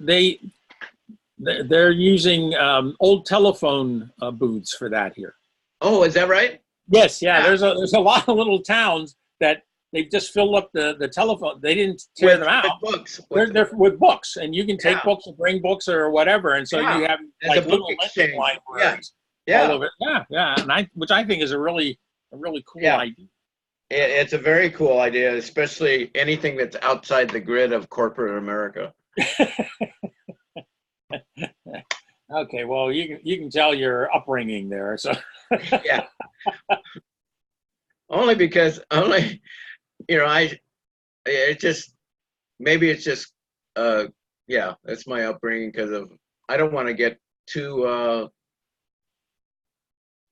old telephone booths for that here. Oh, is that right? Yes, yeah. There's a lot of little towns that they've just filled up the telephone. They didn't tear them out. Books. They're with books, and you can take books or bring books or whatever. And so you have like little lending libraries all over. Yeah, and which I think is a really cool idea. It's a very cool idea, especially anything that's outside the grid of corporate America. Okay, well, you can tell your upbringing there. So yeah, only because you know, it's my upbringing, because of, I don't want to get too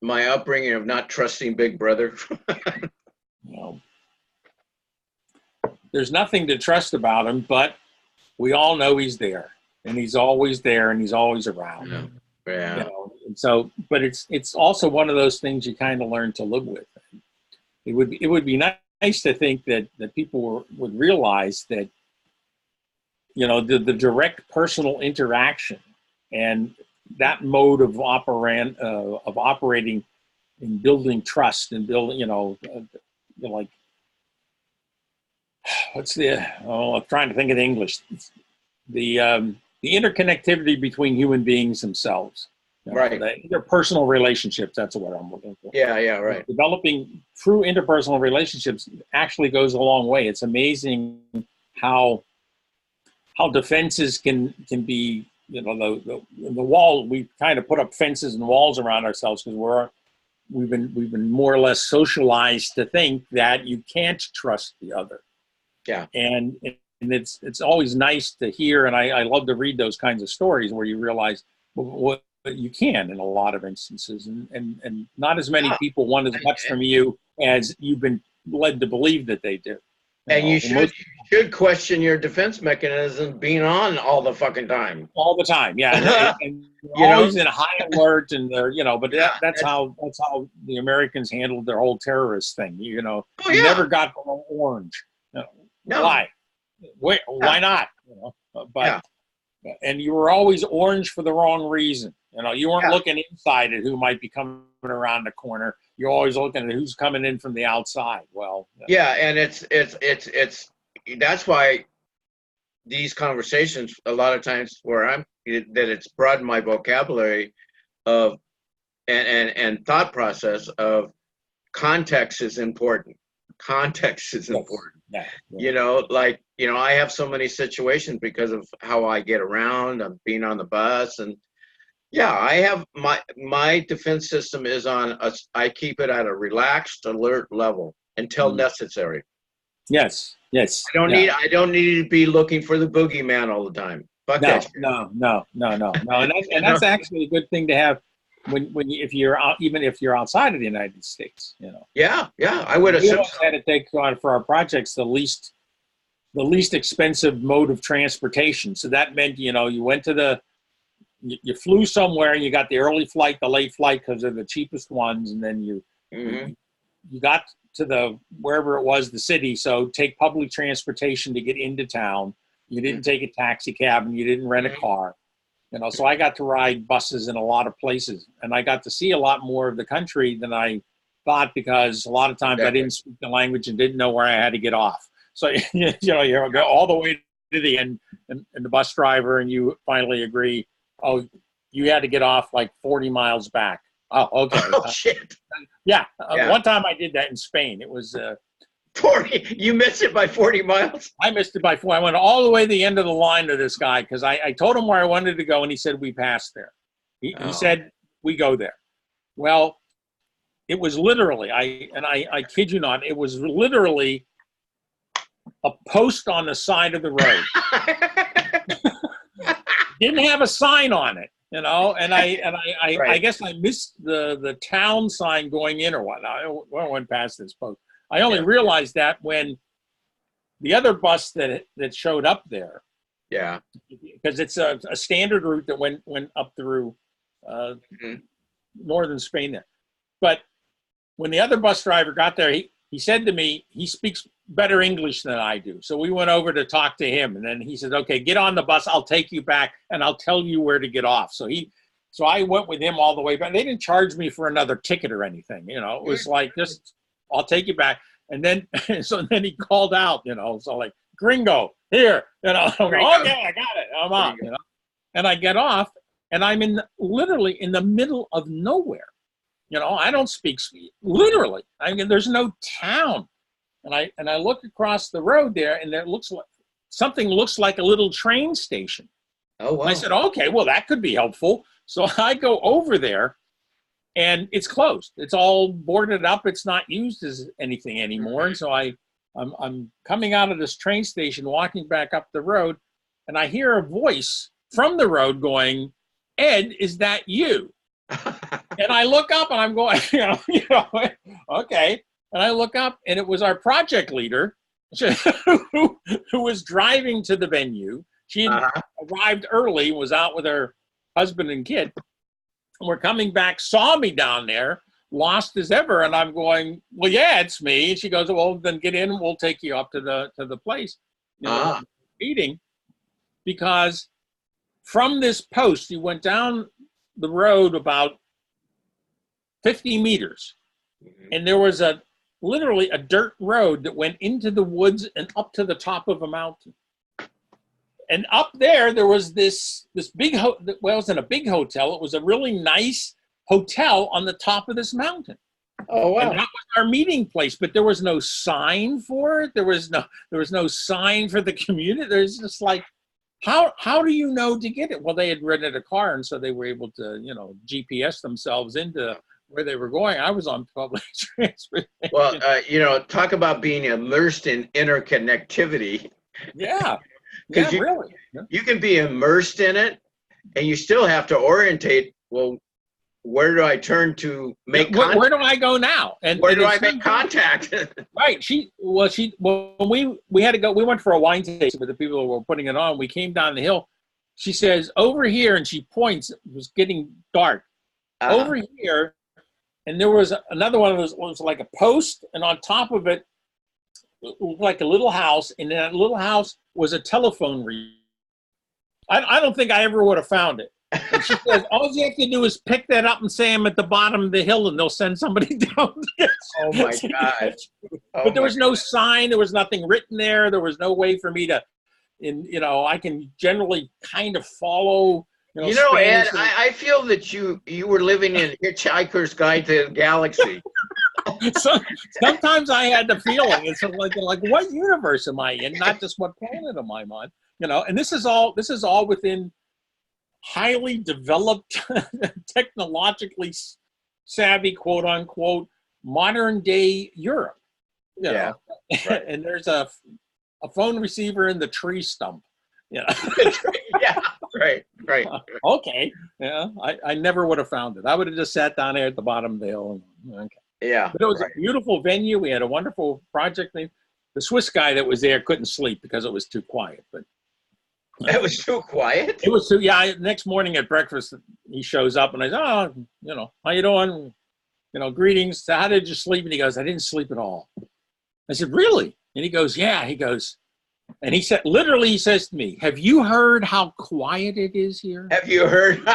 my upbringing of not trusting Big Brother. Well, there's nothing to trust about him, but we all know he's there, and he's always there, and he's always around. Yeah. You know, and so, but it's also one of those things you kind of learn to live with. It would be nice nice to think that people would realize that, you know, the direct personal interaction and that mode of operating and building trust and building, like, what's I'm trying to think of the English, the interconnectivity between human beings themselves. Right. The interpersonal relationships, that's what I'm looking for. Yeah, right. Developing true interpersonal relationships actually goes a long way. It's amazing how defenses can be, the wall, we kind of put up fences and walls around ourselves because we've been more or less socialized to think that you can't trust the other. Yeah. And it's always nice to hear, and I love to read those kinds of stories where you realize what you can in a lot of instances, and not as many people want as much from you as you've been led to believe that they do. And you should question your defense mechanism being on all the fucking time. All the time, yeah. And you're always in high alert, and they're, but that's how the Americans handled their whole terrorist thing. You never got below orange. No. Why? Why not? But and you were always orange for the wrong reason. You weren't looking inside at who might be coming around the corner. You're always looking at who's coming in from the outside. Well, and it's that's why these conversations a lot of times that it's broadened my vocabulary of and thought process of context is important. Context is important. Yeah. I have so many situations because of how I get around. I'm being on the bus, and I have my defense system is I keep it at a relaxed, alert level until necessary. Yes. I don't need to be looking for the boogeyman all the time. Fuck that shit. No. And that's actually a good thing to have if you're out, even if you're outside of the United States. Yeah. I would assume we had to take on for our projects the least expensive mode of transportation. So that meant you went to you flew somewhere and you got the early flight, the late flight, because they're the cheapest ones, and then you got to wherever it was, the city. So take public transportation to get into town. You didn't take a taxi cab and you didn't rent a car. So I got to ride buses in a lot of places, and I got to see a lot more of the country than I thought, because a lot of times I didn't speak the language and didn't know where I had to get off. So you go all the way to the end, and the bus driver and you finally agree, oh, you had to get off like 40 miles back. Oh, okay. Oh, shit. One time I did that in Spain. It was 40. You missed it by 40 miles? I missed it by 4. I went all the way to the end of the line to this guy because I told him where I wanted to go, and he said, we passed there. He said, we go there. Well, it was literally, I kid you not, it was literally a post on the side of the road. Didn't have a sign on it, and I guess I missed the town sign going in or what. I went past this post. I only realized that when the other bus that showed up there, because it's a standard route that went up through northern Spain there. But when the other bus driver got there, he said to me, he speaks better English than I do. So we went over to talk to him, and then he said, okay, get on the bus. I'll take you back and I'll tell you where to get off. So I went with him all the way back. They didn't charge me for another ticket or anything. It was like, just, I'll take you back. And then, so then he called out, so like, gringo, here, I'm like, okay, I got it. I'm on, and I get off, and I'm literally in the middle of nowhere. I don't speak, literally. I mean, there's no town. And I look across the road there, and there something looks like a little train station. Oh, wow. And I said, okay, well, that could be helpful. So I go over there, and it's closed. It's all boarded up. It's not used as anything anymore. And so I'm coming out of this train station, walking back up the road, and I hear a voice from the road going, Ed, is that you? And I look up, and I'm going, okay. And I look up, and it was our project leader who was driving to the venue. She had arrived early, was out with her husband and kid. And we're coming back, saw me down there, lost as ever. And I'm going, well, yeah, it's me. And she goes, well, then get in and we'll take you up to the place, meeting. Because from this post, you went down the road about 50 meters, and there was literally a dirt road that went into the woods and up to the top of a mountain. And up there was this big, well, it wasn't a big hotel. It was a really nice hotel on the top of this mountain. Oh, wow. And that was our meeting place, but there was no sign for it. There was no sign for the community. There's just like, how do you know to get it? Well, they had rented a car, and so they were able to, GPS themselves into where they were going. I was on public transportation. Well, talk about being immersed in interconnectivity. Yeah. Because you can be immersed in it, and you still have to orientate. Well, where do I turn to make contact? Where do I go now? And where do I make contact? Right. When we had to go, we went for a wine tasting with the people who were putting it on. We came down the hill. She says, over here, and she points, it was getting dark. Over here, and there was another one of those, it was like a post, and on top of it, looked like a little house, and in that little house was a telephone read. I don't think I ever would have found it. And she says, all you have to do is pick that up and say I'm at the bottom of the hill, and they'll send somebody down there. Oh, my God. But there was no sign. There was nothing written there. There was no way for me to, I can generally kind of follow. Ed, I feel that you were living in Hitchhiker's Guide to the Galaxy. So sometimes I had the feeling it's like what universe am I in? Not just what planet am I on? And this is all within highly developed, technologically savvy, quote unquote, modern day Europe. Yeah. Right. And there's a phone receiver in the tree stump. Yeah. Yeah. Right. Okay. Yeah. I never would have found it. I would have just sat down there at the bottom of the hill. Okay. Yeah. But it was a beautiful venue. We had a wonderful project. The Swiss guy that was there couldn't sleep because it was too quiet. But it was too quiet? It was too, yeah. Next morning at breakfast, he shows up and I said, how you doing? Greetings. So how did you sleep? And he goes, I didn't sleep at all. I said, really? And he goes, yeah. He goes, and he says to me, have you heard how quiet it is here? Have you heard?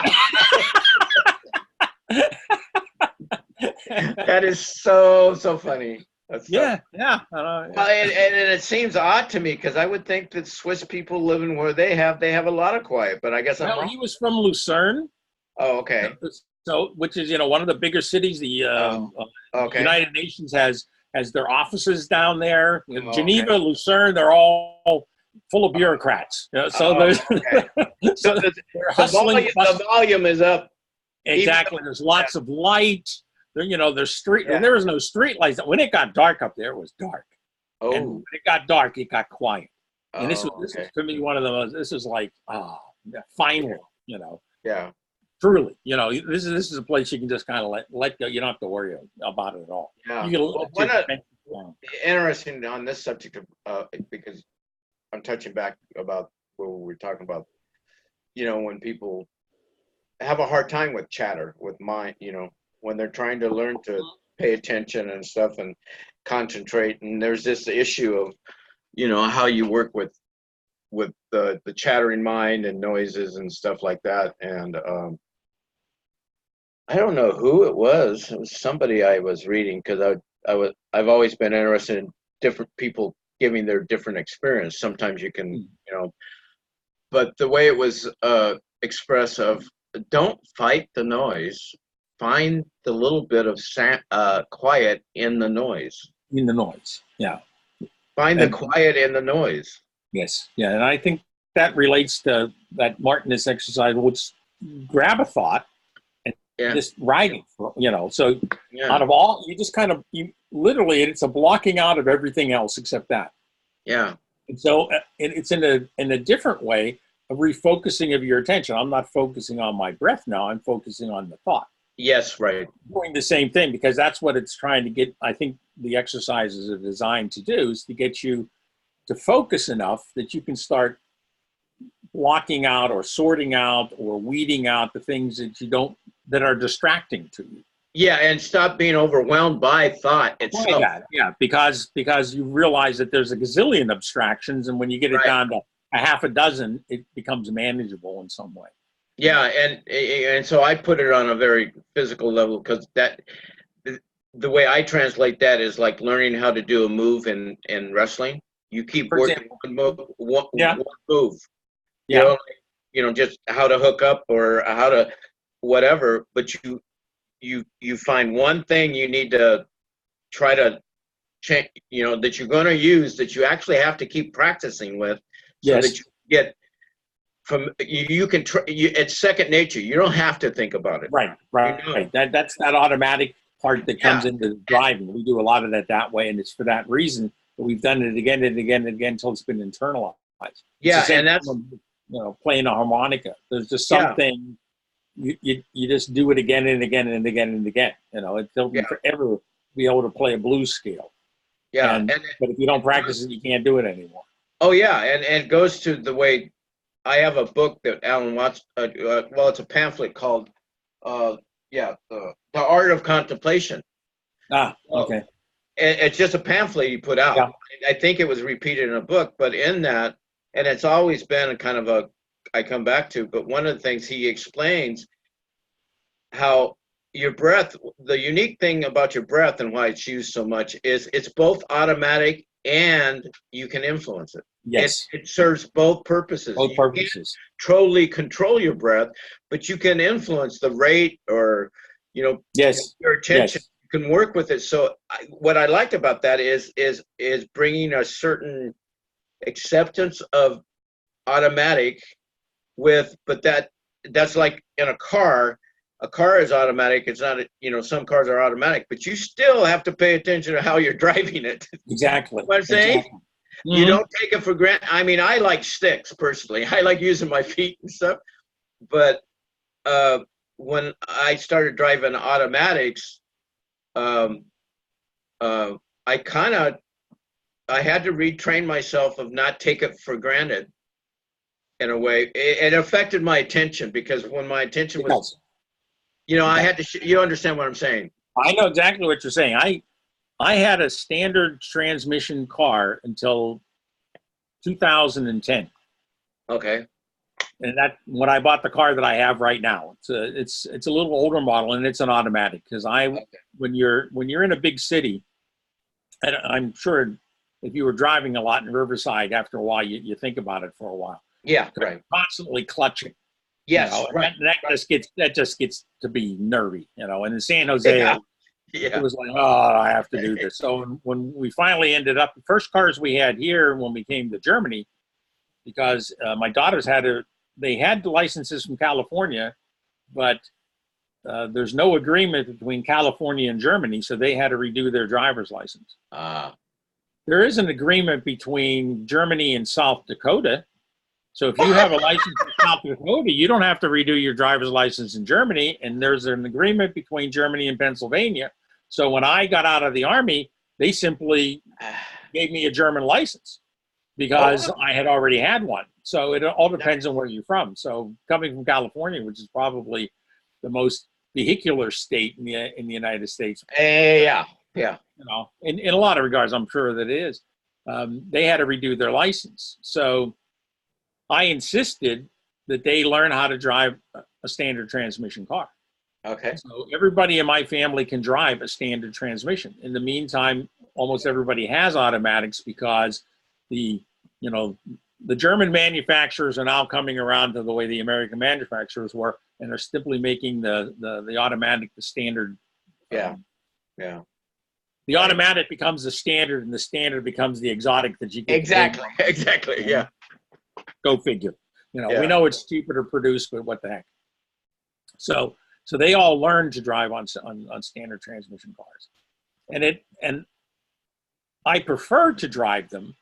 That is so funny. Yeah. Well, and it seems odd to me because I would think that Swiss people living where they have a lot of quiet, but I guess I'm wrong. He was from Lucerne. Oh, okay. So, which is one of the bigger cities. The United Nations has their offices down there. Geneva, Lucerne, they're all full of bureaucrats. So they're hustling. The volume is up. Exactly. There's lots of light. There's street. Yeah. There was no street lights. When it got dark up there, it was dark. Oh. And when it got dark, it got quiet. And this was for me one of the most. This is like finally, Yeah. Truly, this is a place you can just kind of let go. You don't have to worry about it at all. Yeah. You can interesting on this subject of because I'm touching back about what we were talking about. When people have a hard time with chatter, with mind, when they're trying to learn to pay attention and stuff and concentrate, and there's this issue of how you work with the chattering mind and noises and stuff like that. And I don't know who it was somebody I was reading, because I've always been interested in different people giving their different experience. Sometimes you can but the way it was expressed of, don't fight the noise. Find the little bit of quiet in the noise. In the noise, yeah. Find the quiet in the noise. Yes, yeah, and I think that relates to that Martinus exercise, which grab a thought and just write it. So out of all, you just literally, it's a blocking out of everything else except that. Yeah. And so it's in a different way of refocusing of your attention. I'm not focusing on my breath now. I'm focusing on the thought. Yes, right. Doing the same thing, because that's what it's trying to get. I think the exercises are designed to do is to get you to focus enough that you can start blocking out or sorting out or weeding out the things that that are distracting to you. Yeah, and stop being overwhelmed by thought Why itself. that? Yeah, because you realize that there's a gazillion abstractions, and when you get it Right. down to a half a dozen, it becomes manageable in some way. Yeah, and so I put it on a very physical level because that the way I translate that is like learning how to do a move in wrestling. You keep For working example, one move, yeah, one move. You yeah, know, just how to hook up or how to whatever. But you find one thing you need to try to change. That you're going to use that you actually have to keep practicing with, so that yes, you get from you can it's second nature. You don't have to think about it. right, You right, know. right. That's that automatic part that Yeah. comes into driving. We do a lot of that way, and it's for that reason that we've done it again and again and again until it's been internalized. It's the Yeah, same and that's thing when, playing a harmonica. There's just yeah, something you just do it again and again and again and again. It don't yeah, forever be able to play a blues scale. yeah, and But if you don't practice it, you can't do it anymore. oh yeah, and it goes to the way I have a book that Alan Watts. Well, it's a pamphlet called uh, the Art of Contemplation. Ah, Well, okay. it's just a pamphlet he put out. Yeah. I think it was repeated in a book, but in that, and it's always been a kind of a I come back to. But one of the things he explains how your breath, the unique thing about your breath and why it's used so much is it's both automatic and you can influence it. Yes. It serves both purposes. Both You can't purposes. totally control your breath, but you can influence the rate or, Yes. your attention. Yes. You can work with it. So what I like about that is bringing a certain acceptance of automatic but that's like in a car. A car is automatic. It's not, some cars are automatic, but you still have to pay attention to how you're driving it. Exactly. You know what I'm saying? Exactly. You Mm-hmm. don't take it for granted. I mean, I like sticks personally. I like using my feet and stuff. But when I started driving automatics, um, I kind of I had to retrain myself of not take it for granted in a way. It affected my attention because when my attention was, I had to. You understand what I'm saying? I know exactly what you're saying. I had a standard transmission car until 2010. Okay. And that when I bought the car that I have right now, it's a little older model and it's an automatic because when you're in a big city, and I'm sure if you were driving a lot in Riverside, after a while you think about it for a while. Yeah, right. Constantly clutching. Yes, right. That just gets to be nervy, And in San Jose, it was like, oh, I have to do this. So when we finally ended up, the first cars we had here when we came to Germany, because my daughters they had the licenses from California, but there's no agreement between California and Germany, so they had to redo their driver's license. There is an agreement between Germany and South Dakota. So if you have a license in South Dakota, you don't have to redo your driver's license in Germany. And there's an agreement between Germany and Pennsylvania. So when I got out of the Army, they simply gave me a German license because I had already had one. So it all depends on where you're from. So coming from California, which is probably the most vehicular state in the United States. Yeah. In a lot of regards, I'm sure that it is. They had to redo their license. So I insisted that they learn how to drive a standard transmission car. Okay. So everybody in my family can drive a standard transmission. In the meantime, almost everybody has automatics because the German manufacturers are now coming around to the way the American manufacturers were, and are simply making the automatic the standard. Yeah. The automatic becomes the standard, and the standard becomes the exotic that you get. Exactly. Yeah. Go figure. We know it's cheaper to produce, but what the heck? So they all learn to drive on standard transmission cars, and I prefer to drive them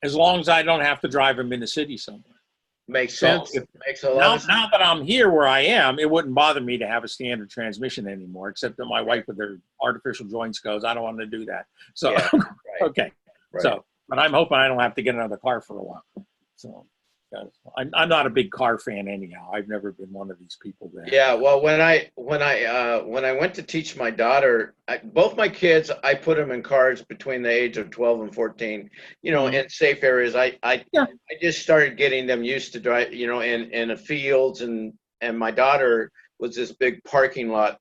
as long as I don't have to drive them in the city somewhere. Makes sense. Makes a lot of sense. Now that I'm here where I am, it wouldn't bother me to have a standard transmission anymore, except that my wife with her artificial joints goes, I don't want to do that. So, okay. Right. So, but I'm hoping I don't have to get another car for a while. So, I'm not a big car fan anyhow. I've never been one of these people that. Yeah, well, when I went to teach my daughter, both my kids, I put them in cars between the age of 12 and 14, in safe areas. Yeah. I just started getting them used to drive, in the fields, and my daughter was this big parking lot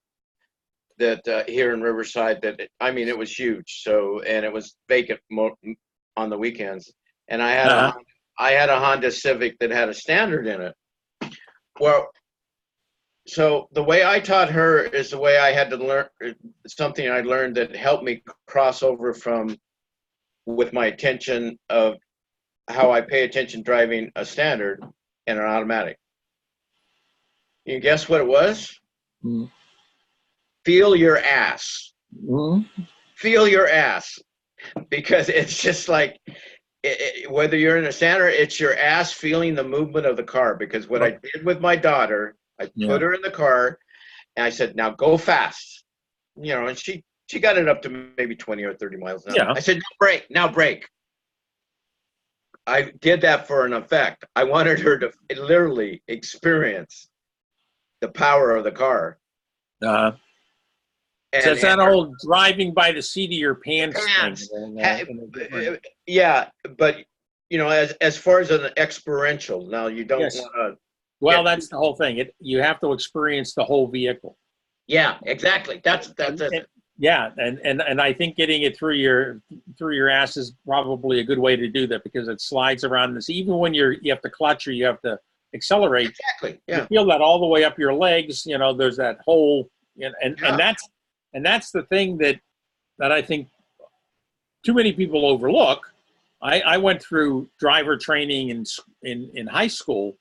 that here in Riverside it was huge. So, and it was vacant on the weekends, and I had a Honda Civic that had a standard in it. Well, so the way I taught her is the way I had to learn something I learned that helped me cross over from with my attention of how I pay attention driving a standard and an automatic. You guess what it was? Mm. Feel your ass. Mm. Feel your ass. Because it's just like, whether you're in a standard, it's your ass feeling the movement of the car. Because what I did with my daughter, I put her in the car and I said, now go fast. And she got it up to maybe 20 or 30 miles an hour. Yeah. I said, now brake. I did that for an effect. I wanted her to literally experience the power of the car. So it's that old driving by the seat of your pants thing. Yeah, but as far as an experiential, now you don't want to. Well, that's the whole thing. You have to experience the whole vehicle. Yeah, exactly. That's it. Yeah, and I think getting it through your ass is probably a good way to do that, because it slides around this. Even when you have to clutch or you have to accelerate. Exactly. Yeah. You feel that all the way up your legs. There's that whole and that's the thing that I think too many people overlook. I went through driver training in high school,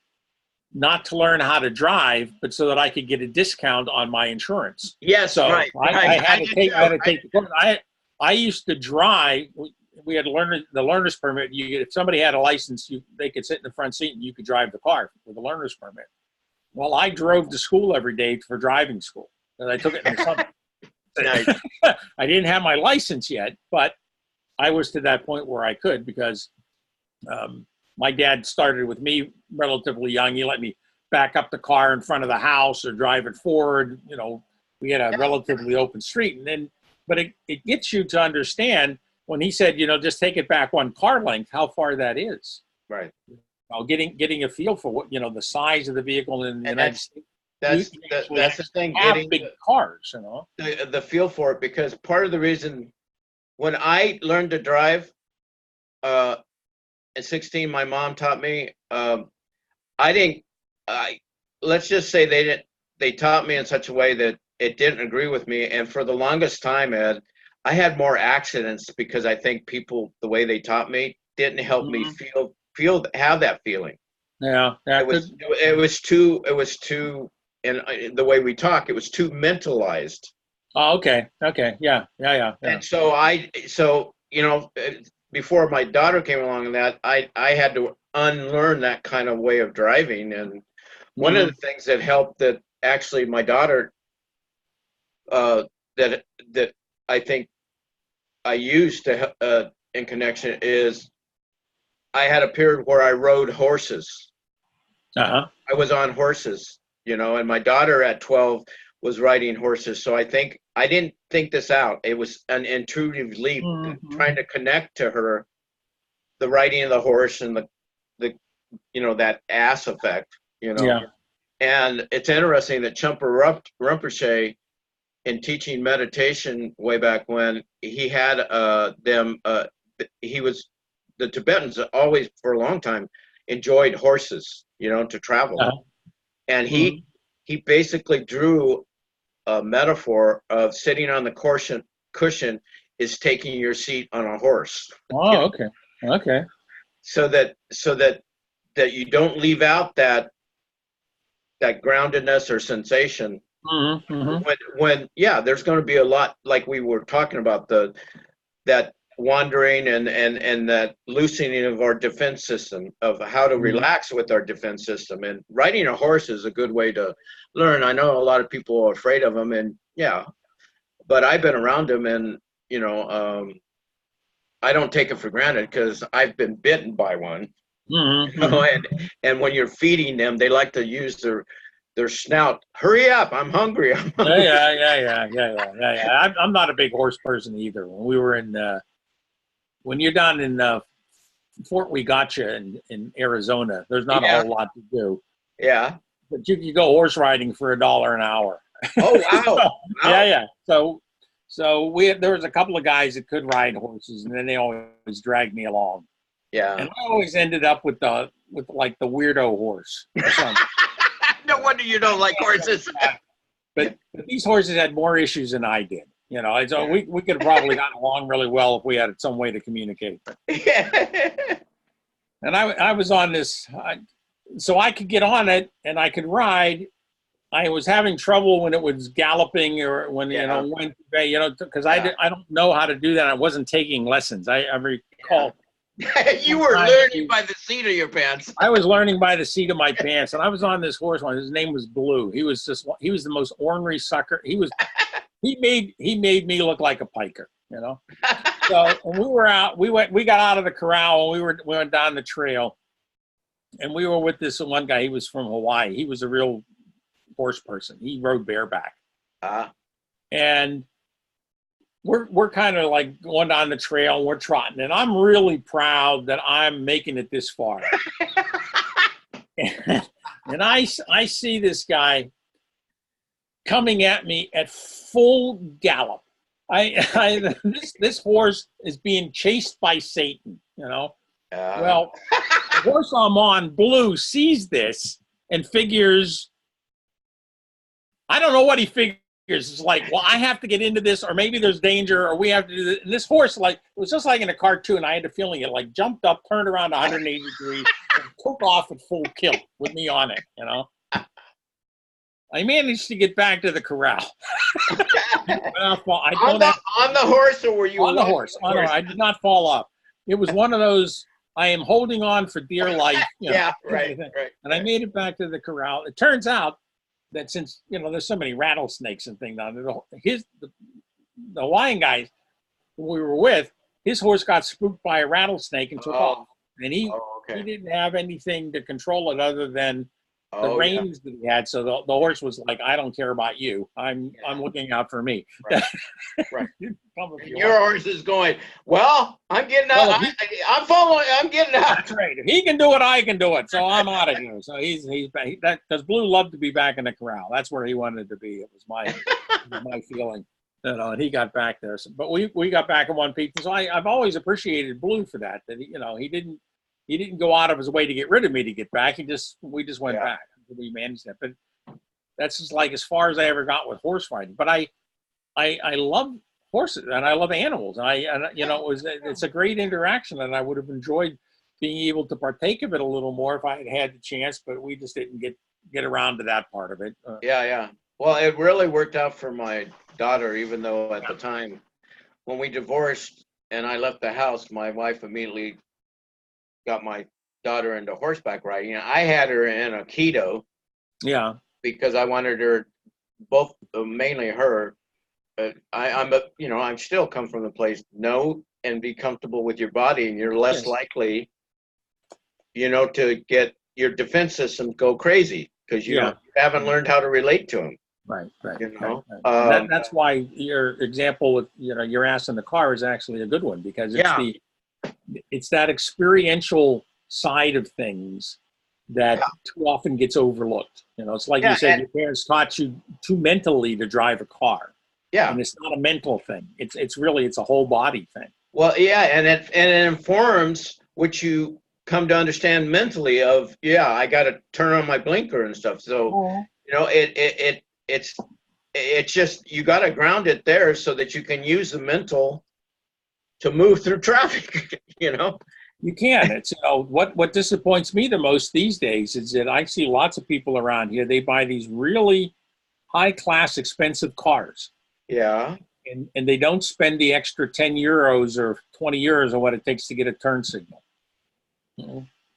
not to learn how to drive, but so that I could get a discount on my insurance. Yes, so right. I had to take the course. I used to drive. We had the learner's permit. If somebody had a license, they could sit in the front seat and you could drive the car with a learner's permit. Well, I drove to school every day for driving school, and I took it in the summer. Nice. I didn't have my license yet, but I was to that point where I could, because my dad started with me relatively young. He let me back up the car in front of the house or drive it forward. We had a relatively open street, but it gets you to understand when he said, just take it back one car length, how far that is. Right. Getting a feel for what, the size of the vehicle in the United States. That's the thing. Getting big cars, the feel for it, because part of the reason when I learned to drive at 16, my mom taught me. Let's just say they taught me in such a way that it didn't agree with me, and for the longest time, Ed, I had more accidents because I think people, the way they taught me, didn't help me have that feeling. Yeah. It was too. And the way we talk, it was too mentalized. Oh, okay. Yeah. And so before my daughter came along, and that I had to unlearn that kind of way of driving. And one of the things that helped, that actually my daughter, that I think I used to in connection, is I had a period where I rode horses. I was on horses. And my daughter at 12 was riding horses. So I didn't think this out. It was an intuitive leap, trying to connect to her, the riding of the horse and the that ass effect, Yeah. And it's interesting that Chumper Rinpoche, in teaching meditation way back when, he had the Tibetans always, for a long time, enjoyed horses, to travel. And he basically drew a metaphor of sitting on the cushion is taking your seat on a horse. Oh, okay. So that you don't leave out that groundedness or sensation. When there's going to be a lot, like we were talking about, that wandering and that loosening of our defense system, of how to relax with our defense system. And riding a horse is a good way to learn. I know a lot of people are afraid of them, and but I've been around them, and I don't take it for granted, because I've been bitten by one. Mm-hmm, You know, mm-hmm. and when you're feeding them, they like to use their snout. Hurry up! I'm hungry. I'm Yeah, hungry. yeah. I'm not a big horse person either. When we were in, when you're down in Fort Wegatcha in Arizona, there's not a Yeah, whole lot to do. yeah. But you can go horse riding for $1 an hour. Oh wow, So, wow. yeah. So there was a couple of guys that could ride horses, and then they always dragged me along, Yeah. and I always ended up with like the weirdo horse or something. No wonder you don't like horses. But these horses had more issues than I did. You know, so Yeah. we could have probably gotten along really well if we had some way to communicate. Yeah. And I was on this, so I could get on it and I could ride. I was having trouble when it was galloping or when, Yeah. because Yeah. I don't know how to do that. I wasn't taking lessons. I recall You one were time learning by the seat of your pants. I was learning by the seat of my pants, and I was on this horse one. His name was Blue. He was the most ornery sucker. He made me look like a piker, you know. So when we were out, we got out of the corral and we went down the trail, and we were with this one guy. He was from Hawaii. He was a real horse person. He rode bareback, and we're kind of like going down the trail and we're trotting, and I'm really proud that I'm making it this far. And I see this guy coming at me at full gallop. This horse is being chased by Satan, you know. Well, the horse I'm on, Blue, sees this and figures, I don't know what he figures. It's like, well, I have to get into this, or maybe there's danger, or we have to do this. And this horse, like, it was just like in a cartoon. I had the feeling it like jumped up, turned around 180 degrees, and took off at full kilt with me on it, you know. I managed to get back to the corral. On the horse, or were you on the horse? I did not fall off. It was one of those, I am holding on for dear life. You know, yeah, right. And I made it back to the corral. It turns out that since, you know, there's so many rattlesnakes and things down there, the Hawaiian guy who we were with, his horse got spooked by a rattlesnake and took off. And he didn't have anything to control it other than the reins that he had. So the horse was like, I don't care about you. I'm looking out for me. Right. Right. Your horse is going, well, I'm getting out. Well, I'm following. I'm getting out. That's right. If he can do it, I can do it. So I'm out of here. So he's because Blue loved to be back in the corral. That's where he wanted to be. It was my feeling. You know, and he got back there. So, but we got back in one piece. So I've always appreciated Blue for that. That he didn't go out of his way to get rid of me to get back. We just went back. We managed that. But that's just like as far as I ever got with horse riding. But I love horses and I love animals. And it's a great interaction, and I would have enjoyed being able to partake of it a little more if I had had the chance. But we just didn't get around to that part of it. Yeah. Well, it really worked out for my daughter, even though at the time when we divorced and I left the house, my wife immediately got my daughter into horseback riding. I had her in a keto, because I wanted her, both mainly her. I'm still come from the place, know and be comfortable with your body, and you're less likely, to get your defense system go crazy because you haven't learned how to relate to them. Right. Right. That's why your example with your ass in the car is actually a good one, because it's that experiential side of things that too often gets overlooked. It's like you said, your parents taught you too mentally to drive a car. Yeah, and it's not a mental thing. It's really a whole body thing. Well, and it informs what you come to understand mentally. Of I got to turn on my blinker and stuff. So it's just you got to ground it there so that you can use the mental to move through traffic. You can. It's what disappoints me the most these days is that I see lots of people around here. They buy these really high class, expensive cars. Yeah. And they don't spend the extra 10 euros or 20 euros or what it takes to get a turn signal.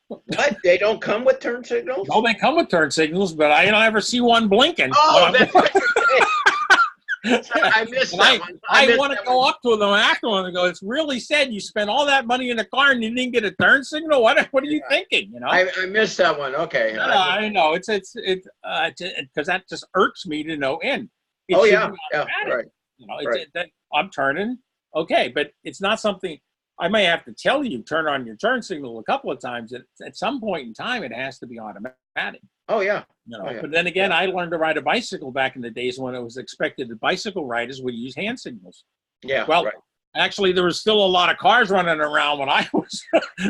What? They don't come with turn signals? No, they come with turn signals, but I don't ever see one blinking. Oh, that's what you're saying. I missed And that one. I missed want to that go one. up to them afterwards and go, it's really sad you spent all that money in the car and you didn't get a turn signal. What are you thinking? You know? I missed that one. Okay. I know it's because that just irks me to no end. It Oh should yeah, be yeah, automatic. right, You know, right. I'm turning, okay, but it's not something I may have to tell you. Turn on your turn signal a couple of times. At some point in time, it has to be automatic. Oh yeah. You know, Oh, yeah. but then again, Yeah. I learned to ride a bicycle back in the days when it was expected that bicycle riders would use hand signals. Yeah, Well, right. actually, there was still a lot of cars running around when I was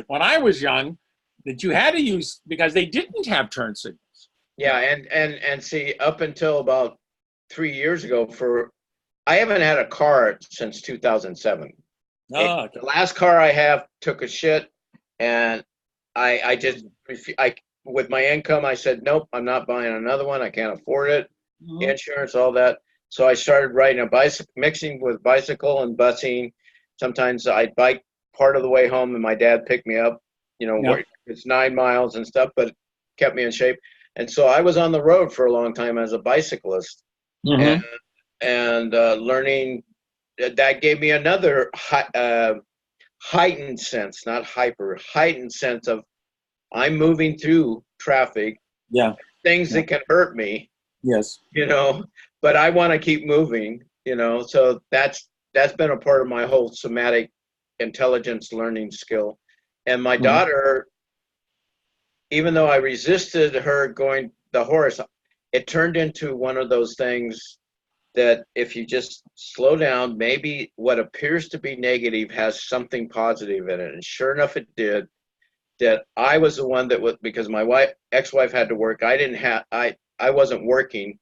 when I was young that you had to use because they didn't have turn signals. Yeah, and see, up until about 3 years ago, I haven't had a car since 2007. Oh, okay. The last car I have took a shit, and I just with my income, I said nope, I'm not buying another one. I can't afford it, Mhm. insurance, all that. So I started riding a bicycle, mixing with bicycle and busing. Sometimes I'd bike part of the way home, and my dad picked me up. You know, Yeah. it's 9 miles and stuff, but it kept me in shape. And so I was on the road for a long time as a bicyclist, and Mm-hmm. learning that gave me another heightened sense, not hyper, heightened sense of I'm moving through traffic, Yeah. things Yeah. that can hurt me, Yes. but I want to keep moving, so that's been a part of my whole somatic intelligence learning skill. And my Mm-hmm. daughter, even though I resisted her going the horse, it turned into one of those things that if you just slow down, maybe what appears to be negative has something positive in it. And sure enough, it did. That I was the one that was, because my ex-wife had to work. I wasn't working,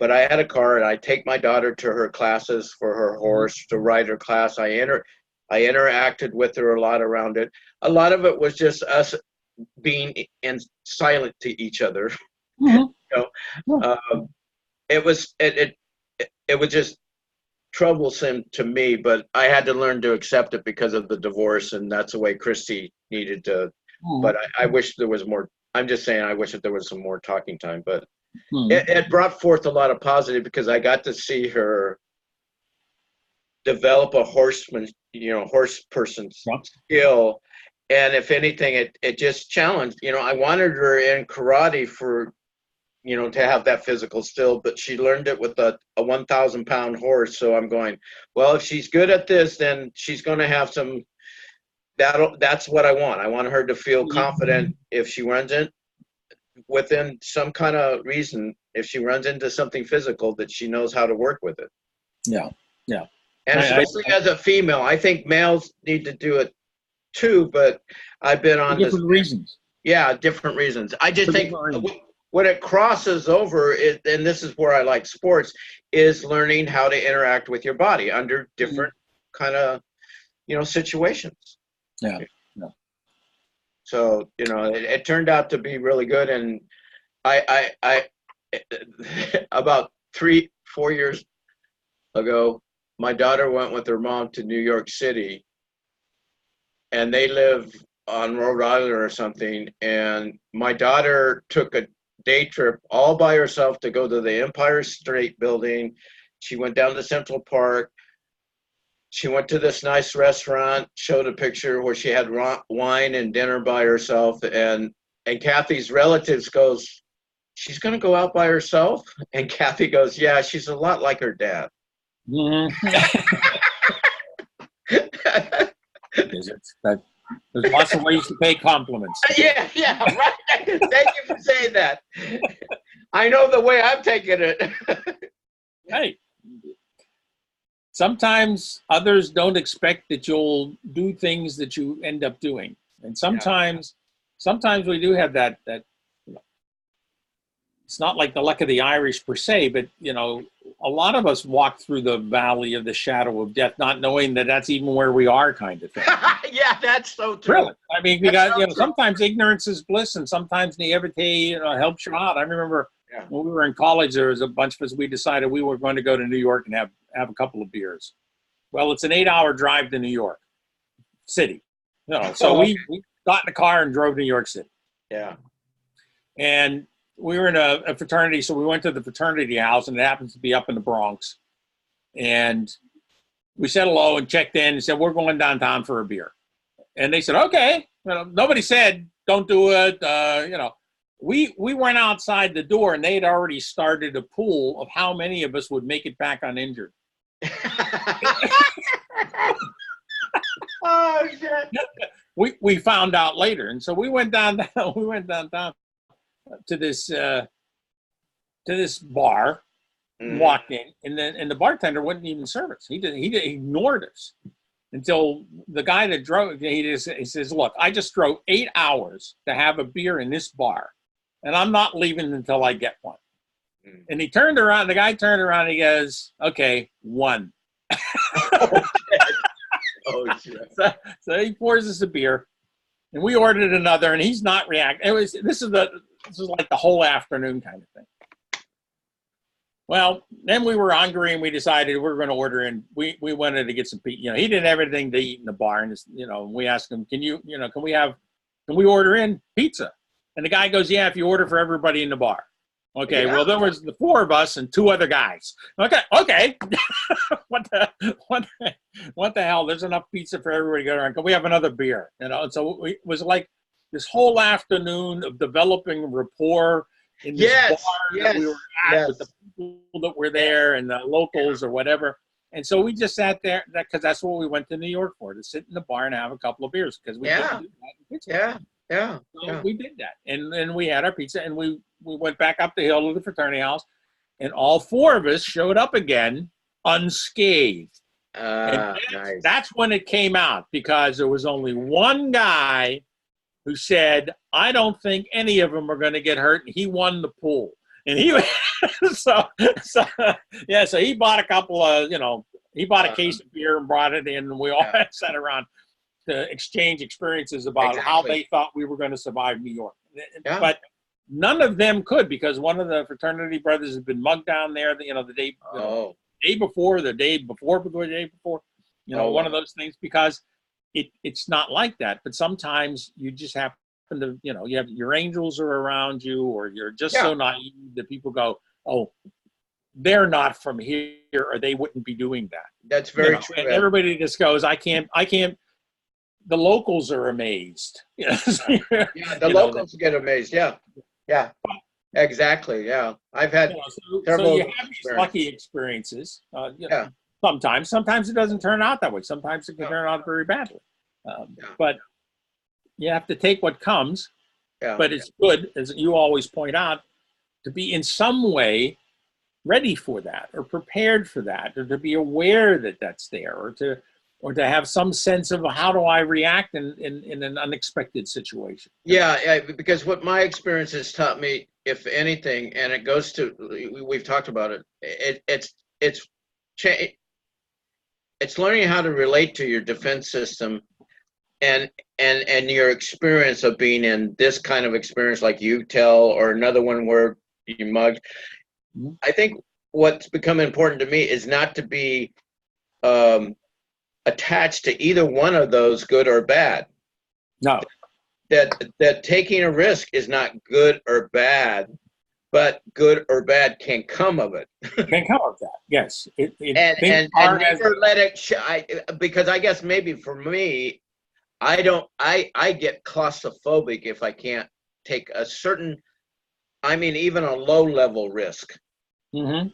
but I had a car, and I take my daughter to her classes for her horse to ride her class. I interacted with her a lot around it. A lot of it was just us being in silent to each other. Mm-hmm. You Yeah. know, it was it was just troublesome to me, but I had to learn to accept it because of the divorce, and that's the way Christy needed to. But I wish there was more. I'm just saying, I wish that there was some more talking time. But Mm-hmm. it brought forth a lot of positive because I got to see her develop a horse person's Yeah. skill. And if anything, it just challenged. I wanted her in karate for to have that physical still, but she learned it with a 1,000-pound horse. So I'm going, well, if she's good at this, then she's going to have some. That's what I want. I want her to feel confident if she runs in within some kind of reason. If she runs into something physical, that she knows how to work with it. Yeah. Yeah. And especially as a female, I think males need to do it too. But I've been For on this. different reasons. Yeah, different reasons. I just For think different reasons. when it crosses over, and this is where I like sports, is learning how to interact with your body under different kind of, situations. Yeah. Yeah. So, it turned out to be really good. And I about 3-4 years ago, my daughter went with her mom to New York City, and they live on Rhode Island or something. And my daughter took a day trip all by herself to go to the Empire State Building. She went down to Central Park. She went to this nice restaurant, showed a picture where she had wine and dinner by herself. And Kathy's relatives goes, she's going to go out by herself? And Kathy goes, yeah, she's a lot like her dad. Mm-hmm. There's lots of ways to pay compliments. Yeah, right. Thank you for saying that. I know the way I'm taking it. Hey, sometimes others don't expect that you'll do things that you end up doing, and sometimes we do have that. It's not like the luck of the Irish per se, but a lot of us walk through the valley of the shadow of death, not knowing that that's even where we are, kind of thing. Yeah, that's so true. Really, I mean, sometimes ignorance is bliss, and sometimes naivete helps you out. I remember when we were in college, there was a bunch of us. We decided we were going to go to New York and have a couple of beers. Well, it's an 8-hour drive to New York City, so we got in the car and drove to New York City. Yeah, and we were in a fraternity, so we went to the fraternity house, and it happens to be up in the Bronx. And we said hello and checked in and said, we're going downtown for a beer. And they said, okay. Nobody said, don't do it. We went outside the door and they had already started a pool of how many of us would make it back uninjured. Oh shit! We found out later, and so we went downtown to this bar, walked in, and the bartender wouldn't even serve us. He ignored us until the guy that drove. He says, "Look, I just drove 8 hours to have a beer in this bar, and I'm not leaving until I get one." And he turned around. The guy turned around. And he goes, "Okay, one." Oh shit! So he pours us a beer, and we ordered another, and he's not reacting. This is like the whole afternoon kind of thing. Well, then we were hungry, and we decided we were going to order in. We wanted to get some pizza. He didn't have anything to eat in the bar, and we asked him, can we order in pizza? And the guy goes, yeah, if you order for everybody in the bar. Okay, yeah. Well, there was the 4 of us and 2 other guys. Okay. What the hell? There's enough pizza for everybody to go around. Can we have another beer? And so it was like this whole afternoon of developing rapport in this bar that we were at with the people that were there and the locals or whatever. And so we just sat there because that's what we went to New York for, to sit in the bar and have a couple of beers because we couldn't do that in Pittsburgh. So we did that, and then we had our pizza, and we went back up the hill to the fraternity house, and all 4 of us showed up again unscathed. Nice. That's when it came out, because there was only one guy who said, "I don't think any of them are going to get hurt," and he won the pool. And he so he bought a couple of he bought a case of beer and brought it in, and we all sat around to exchange experiences about how they thought we were going to survive New York. But none of them could, because one of the fraternity brothers had been mugged down there, the day before, one of those things, because it's not like that. But sometimes you just happen to, you have your angels are around you, or you're just so naive that people go, oh, they're not from here, or they wouldn't be doing that. That's very true. And everybody just goes, I can't. The locals are amazed. The locals get amazed. Yeah, exactly. Yeah, I've had several. So you have these lucky experiences. Sometimes it doesn't turn out that way. Sometimes it can turn out very badly. But you have to take what comes. Yeah. But it's good, as you always point out, to be in some way ready for that, or prepared for that, or to be aware that that's there, or to have some sense of how do I react in an unexpected situation. Yeah, because what my experience has taught me, if anything, and it goes to, we've talked about it, it's learning how to relate to your defense system and your experience of being in this kind of experience, like you tell, or another one where you mugged. Mm-hmm. I think what's become important to me is not to be attached to either one of those, good or bad. No. That taking a risk is not good or bad, but good or bad can come of it. Can come of that, yes. And never let it because I guess maybe for me, I get claustrophobic if I can't take a certain, even a low level risk. Mm-hmm.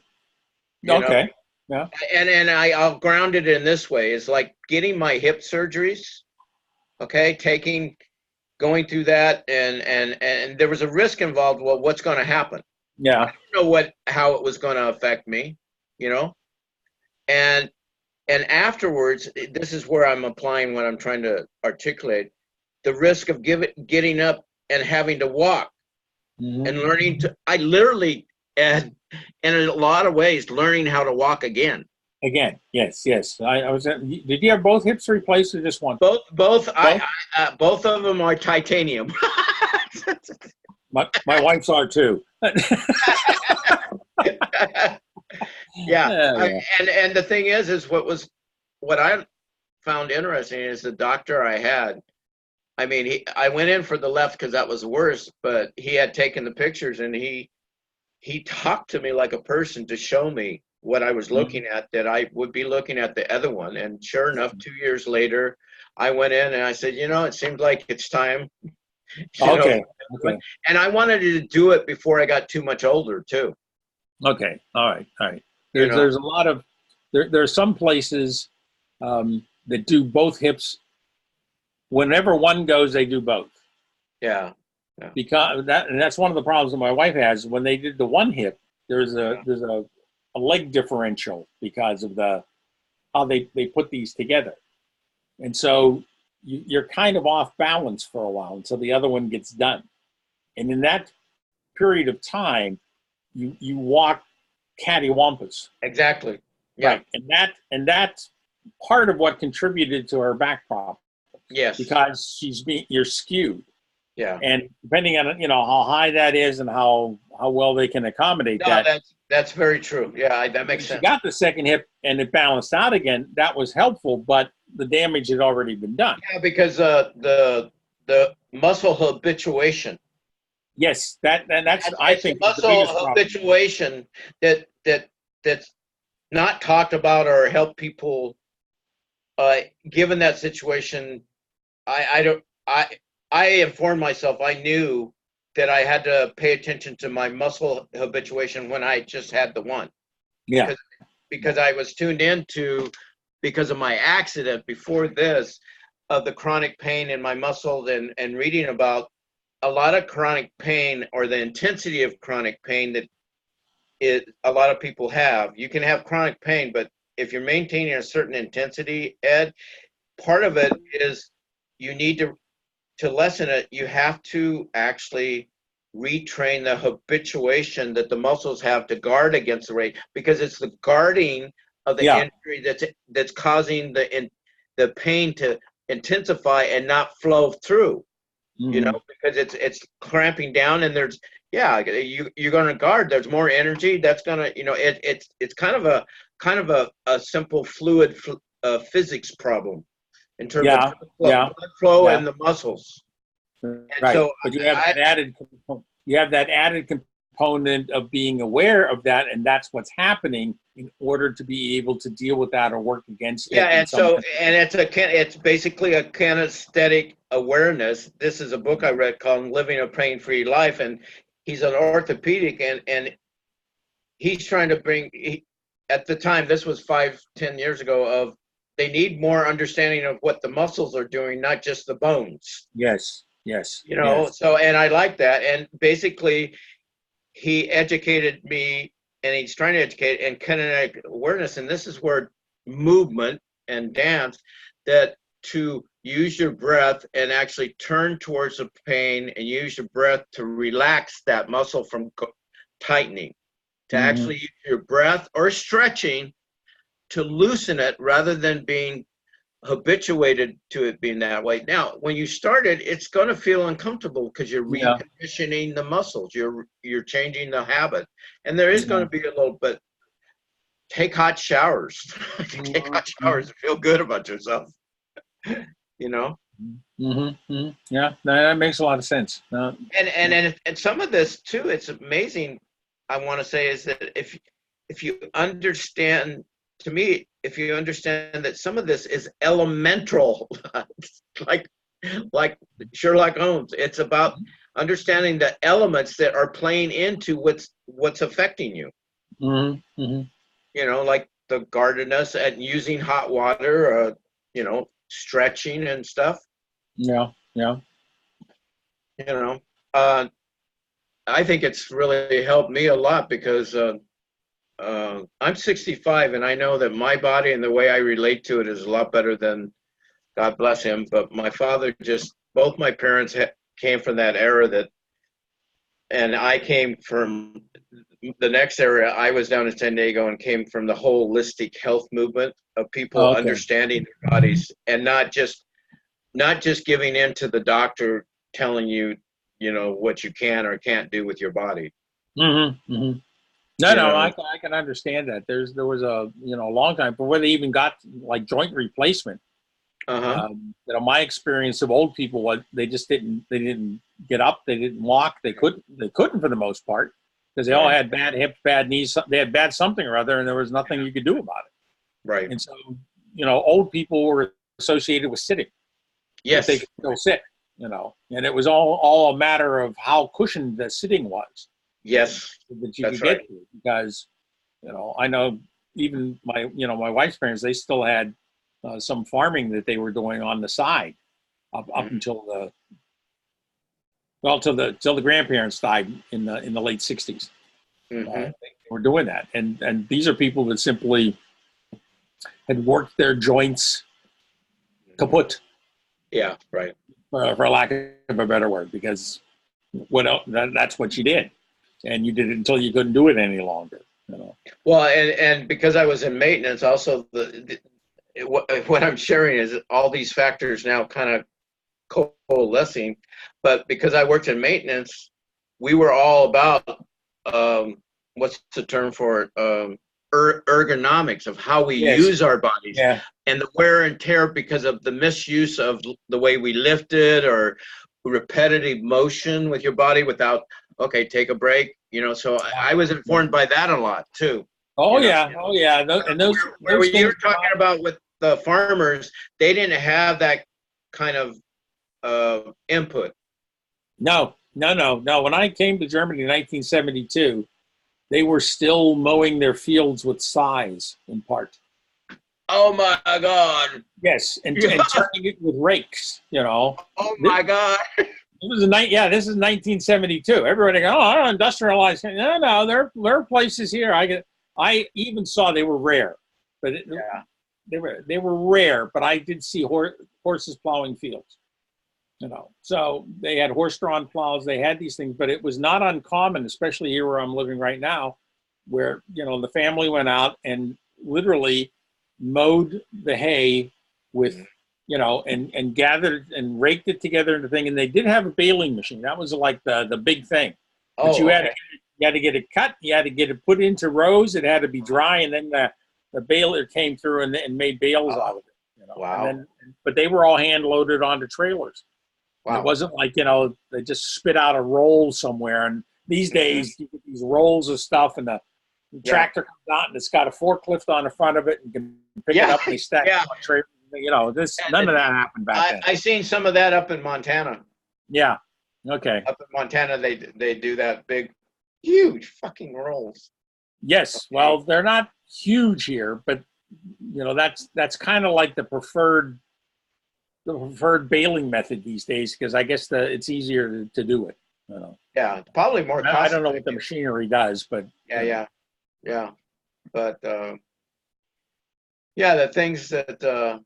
Okay. Yeah. And I'll ground it in this way. It's like getting my hip surgeries. Okay, going through that, and there was a risk involved. Well, what's going to happen? Yeah. I don't know how it was going to affect me, and afterwards, this is where I'm applying what I'm trying to articulate: the risk of getting up and having to walk, and learning to. I literally, and in a lot of ways, learning how to walk again. Again, yes. I was. Did you have both hips replaced or just one? Both. Both of them are titanium. My wife's are too. Yeah. And the thing is what I found interesting is the doctor I had. I went in for the left because that was worse, but he had taken the pictures and he talked to me like a person to show me what I was looking at, that I would be looking at the other one. And sure enough, 2 years later, I went in and I said, it seems like it's time, Okay. Okay. and I wanted to do it before I got too much older too. Okay. All right. All right. You know? There's a lot of there are some places that do both hips. Whenever one goes, they do both. Yeah. Because that's one of the problems that my wife has. When they did the one hip, there's a leg differential because of how they put these together, and so you're kind of off balance for a while until the other one gets done. And in that period of time, you walk cattywampus. Exactly. Yeah. Right. And that's part of what contributed to her back problem. Yes. Because you're skewed. Yeah. And depending on how high that is and how well they can accommodate that. That's very true. Yeah, that makes sense. If you got the second hip and it balanced out again, that was helpful, but the damage had already been done. Yeah, because the muscle habituation. Yes, that's I think muscle habituation that's not talked about or help people. Given that situation, I informed myself. I knew that I had to pay attention to my muscle habituation when I just had the one. Yeah. Because I was tuned into, because of my accident before this, of the chronic pain in my muscles, and reading about a lot of chronic pain, or the intensity of chronic pain that a lot of people have. You can have chronic pain, but if you're maintaining a certain intensity, Ed, part of it is you need to lessen it. You have to actually retrain the habituation that the muscles have to guard against the rate, because it's the guarding of the injury that's causing the pain to intensify and not flow through. Because it's clamping down, and you're going to guard. There's more energy that's going to, it's kind of a simple fluid physics problem in terms of blood flow and the muscles. Right. So but you have that added component of being aware of that, and that's what's happening in order to be able to deal with that or work against it. Yeah, and it's basically a kinesthetic awareness. This is a book I read called Living a Pain-Free Life, and he's an orthopedic, and he's trying to bring, at the time, this was 5-10 years ago, of they need more understanding of what the muscles are doing, not just the bones. Yes. So, and I like that. And basically, he educated me, and he's trying to educate and kinetic awareness. And this is where movement and dance, that to use your breath and actually turn towards the pain and use your breath to relax that muscle from tightening, to actually use your breath or stretching to loosen it rather than being habituated to it being that way. Now, when you start it, it's going to feel uncomfortable because you're reconditioning the muscles. You're changing the habit, and there is going to be a little bit. Take hot showers. Take hot showers and feel good about yourself. Yeah, that makes a lot of sense. And some of this too, it's amazing. I want to say is that if you understand. To me, if you understand that some of this is elemental, like Sherlock Holmes, it's about understanding the elements that are playing into what's affecting you. Like the guardedness and using hot water, stretching and stuff. Yeah. I think it's really helped me a lot, because I'm 65, and I know that my body and the way I relate to it is a lot better than, God bless him, but my father, both my parents came from that era and I came from the next era. I was down in San Diego and came from the holistic health movement of people understanding their bodies, and not just giving in to the doctor telling you, what you can or can't do with your body. No, I can understand that. There was a long time before they even got like joint replacement. My experience of old people, they just didn't get up, they didn't walk, they couldn't for the most part. because they all had bad hips, bad knees. They had bad something or other, and there was nothing you could do about it. Right. And so, old people were associated with sitting. Yes. They could still sit, and it was all a matter of how cushioned the sitting was. Yes. That you That's could get right. to, because, I know even my wife's parents, they still had some farming that they were doing on the side up until till the grandparents died in the late 60s. They were doing that, and these are people that simply had worked their joints kaput. Yeah, right. For lack of a better word, because that's what you did, and you did it until you couldn't do it any longer. Well, and because I was in maintenance, also what I'm sharing is all these factors now kind of coalescing. But because I worked in maintenance, we were all about what's the term for it? Ergonomics of how we use our bodies, and the wear and tear because of the misuse of the way we lifted, or repetitive motion with your body without take a break. So I was informed by that a lot too. Oh yeah. And those where you were talking about with the farmers, they didn't have that kind of input. No. When I came to Germany in 1972, they were still mowing their fields with scythes, in part. Oh my God! Yes, and turning it with rakes. Oh my God! This is 1972. Everybody go, oh, industrialized. No, there are places here. I even saw they were rare, but they were rare. But I did see horses plowing fields. So they had horse-drawn plows. They had these things, but it was not uncommon, especially here where I'm living right now, where the family went out and literally mowed the hay with, and gathered and raked it together into thing. And they did have a baling machine. That was like the big thing. But you had to get it cut. You had to get it put into rows. It had to be dry, and then the baler came through and made bales out of it. Wow! But they were all hand loaded onto trailers. Wow. It wasn't like, they just spit out a roll somewhere. And these days, you get these rolls of stuff, and the tractor comes out, and it's got a forklift on the front of it, and you can pick it up and they stack it on a trailer. None of that happened back then. I seen some of that up in Montana. Yeah. Okay. Up in Montana, they do that big, huge fucking rolls. Yes. Well, they're not huge here, but that's kind of like the preferred baling method these days, because I guess it's easier to do it. Yeah, probably more. I don't know what the machinery does, but yeah. But the things that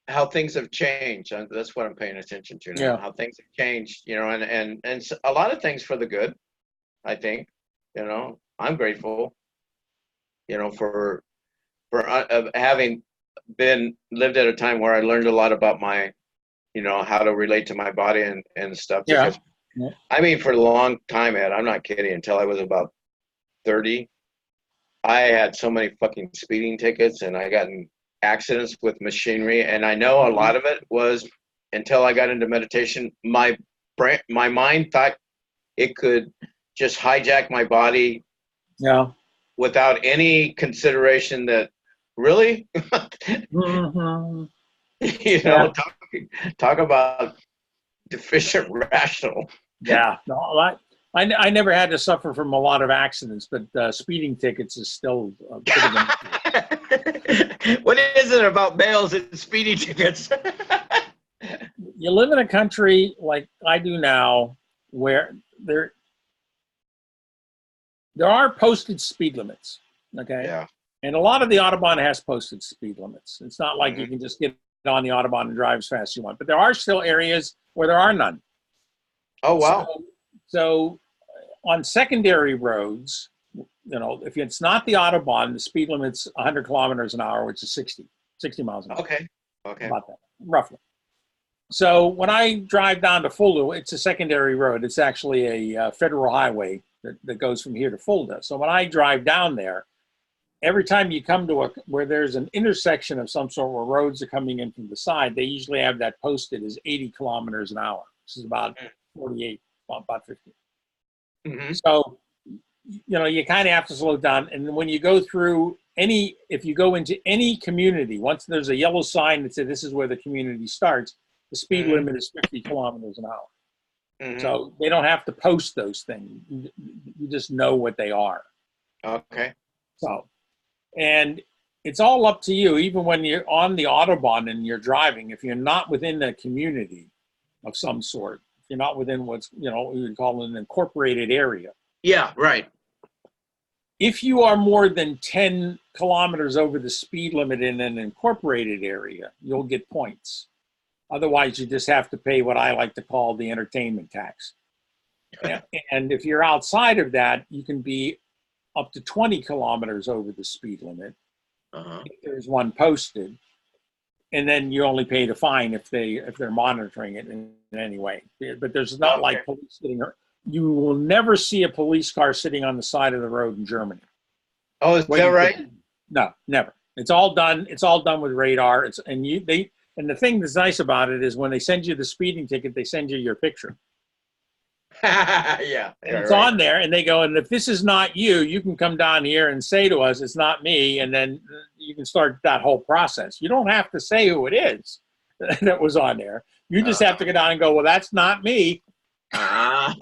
how things have changed. That's what I'm paying attention to now. Yeah. How things have changed, and a lot of things for the good. I think, I'm grateful, for having lived at a time where I learned a lot about my, how to relate to my body and stuff. Because, I mean, for a long time, Ed, I'm not kidding, until I was about 30, I had so many fucking speeding tickets, and I got in accidents with machinery. And I know a lot of it was, until I got into meditation, my mind thought it could just hijack my body without any consideration that, really? Talk about deficient rational. Yeah, no, I never had to suffer from a lot of accidents, but speeding tickets is still pretty good. What is it about bails and speeding tickets? You live in a country like I do now, where there are posted speed limits. Okay. Yeah. And a lot of the Autobahn has posted speed limits. It's not like you can just get on the Autobahn and drive as fast as you want, but there are still areas where there are none. Oh, wow. So on secondary roads, if it's not the Autobahn, the speed limit's 100 kilometers an hour, which is 60 miles an hour. Okay. About that, roughly. So when I drive down to Fulda, it's a secondary road. It's actually a federal highway that goes from here to Fulda. So when I drive down there, every time you come to where there's an intersection of some sort where roads are coming in from the side, they usually have that posted as 80 kilometers an hour. This is about 48, about 50. So you kind of have to slow down. And when you go through if you go into any community, once there's a yellow sign that says this is where the community starts, the speed limit is 50 kilometers an hour. So they don't have to post those things. You just know what they are. Okay. So, and it's all up to you, even when you're on the Autobahn and you're driving, if you're not within the community of some sort, if you're not within what's, we would call an incorporated area. Yeah, right. If you are more than 10 kilometers over the speed limit in an incorporated area, you'll get points. Otherwise, you just have to pay what I like to call the entertainment tax. And if you're outside of that, you can be up to 20 kilometers over the speed limit. If there's one posted, and then you only pay the fine if they're monitoring it in any way. But there's not like police sitting there. You will never see a police car sitting on the side of the road in Germany. Oh, is that right? No, never. It's all done. It's all done with radar. And the thing that's nice about it is when they send you the speeding ticket, they send you your picture. Yeah. And it's on there, and they go, and if this is not you, you can come down here and say to us, it's not me, and then you can start that whole process. You don't have to say who it is that was on there. You just have to go down and go, well, that's not me. Now,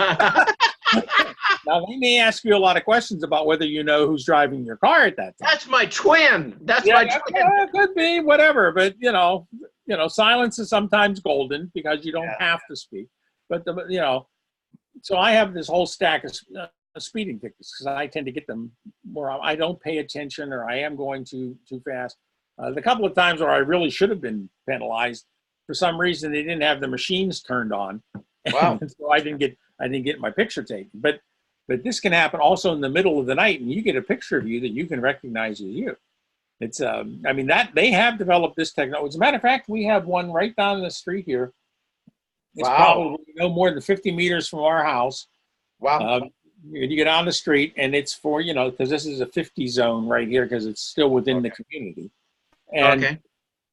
they may ask you a lot of questions about whether you know who's driving your car at that time. That's my twin. That's my twin. Yeah, it could be, whatever. But, silence is sometimes golden because you don't have to speak. But, so I have this whole stack of speeding tickets because I tend to get them where I don't pay attention or I am going too fast. The couple of times where I really should have been penalized, for some reason they didn't have the machines turned on. Wow. So I didn't get my picture taken. But this can happen also in the middle of the night, and you get a picture of you that you can recognize as you. It's that they have developed this technology. As a matter of fact, we have one right down the street here. It's probably no more than 50 meters from our house. Wow. You get on the street, and it's for, because this is a 50 zone right here because it's still within the community. And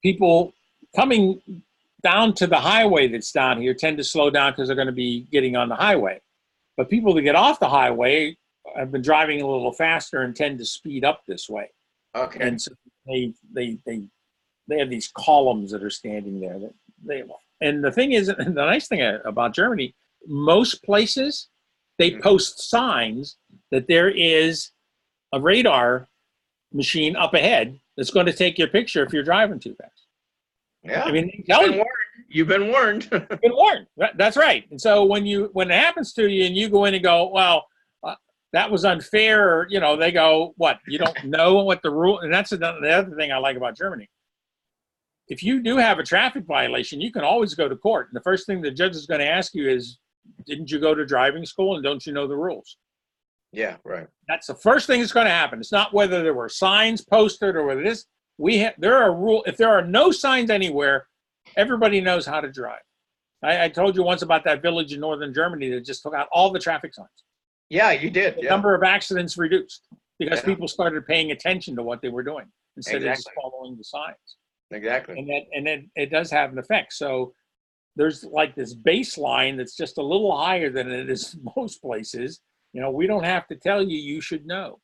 people coming down to the highway that's down here tend to slow down because they're going to be getting on the highway. But people that get off the highway have been driving a little faster and tend to speed up this way. Okay. And so they have these columns that are standing there. And the thing is, the nice thing about Germany, most places, they post signs that there is a radar machine up ahead that's going to take your picture if you're driving too fast. Yeah. I mean, you've been warned. You've been warned. That's right. And so when it happens to you and you go in and go, well, that was unfair, or, they go, what? You don't know what the rule, and that's the other thing I like about Germany. If you do have a traffic violation, you can always go to court. And the first thing the judge is going to ask you is, didn't you go to driving school and don't you know the rules? Yeah, right. That's the first thing that's going to happen. It's not whether there were signs posted or whether this. There are rules. If there are no signs anywhere, everybody knows how to drive. I told you once about that village in northern Germany that just took out all the traffic signs. Yeah, you did. The number of accidents reduced because people started paying attention to what they were doing instead of just following the signs. Exactly. And it does have an effect. So there's like this baseline that's just a little higher than it is most places. We don't have to tell you, you should know.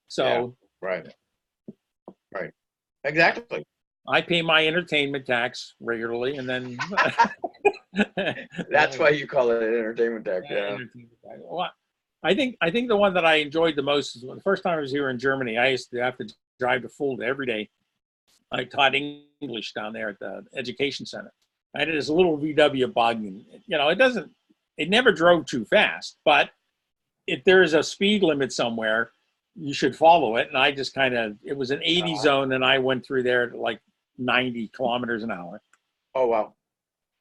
So right. Exactly. I pay my entertainment tax regularly, and then that's why you call it an entertainment tax. Yeah. Well, I think the one that I enjoyed the most is the first time I was here in Germany. I used to have to drive to Fulda every day. I taught English down there at the education center. I had this little VW bug, and it never drove too fast, but if there is a speed limit somewhere, you should follow it. And I just it was an 80 zone, and I went through there at like 90 kilometers an hour. Oh, wow.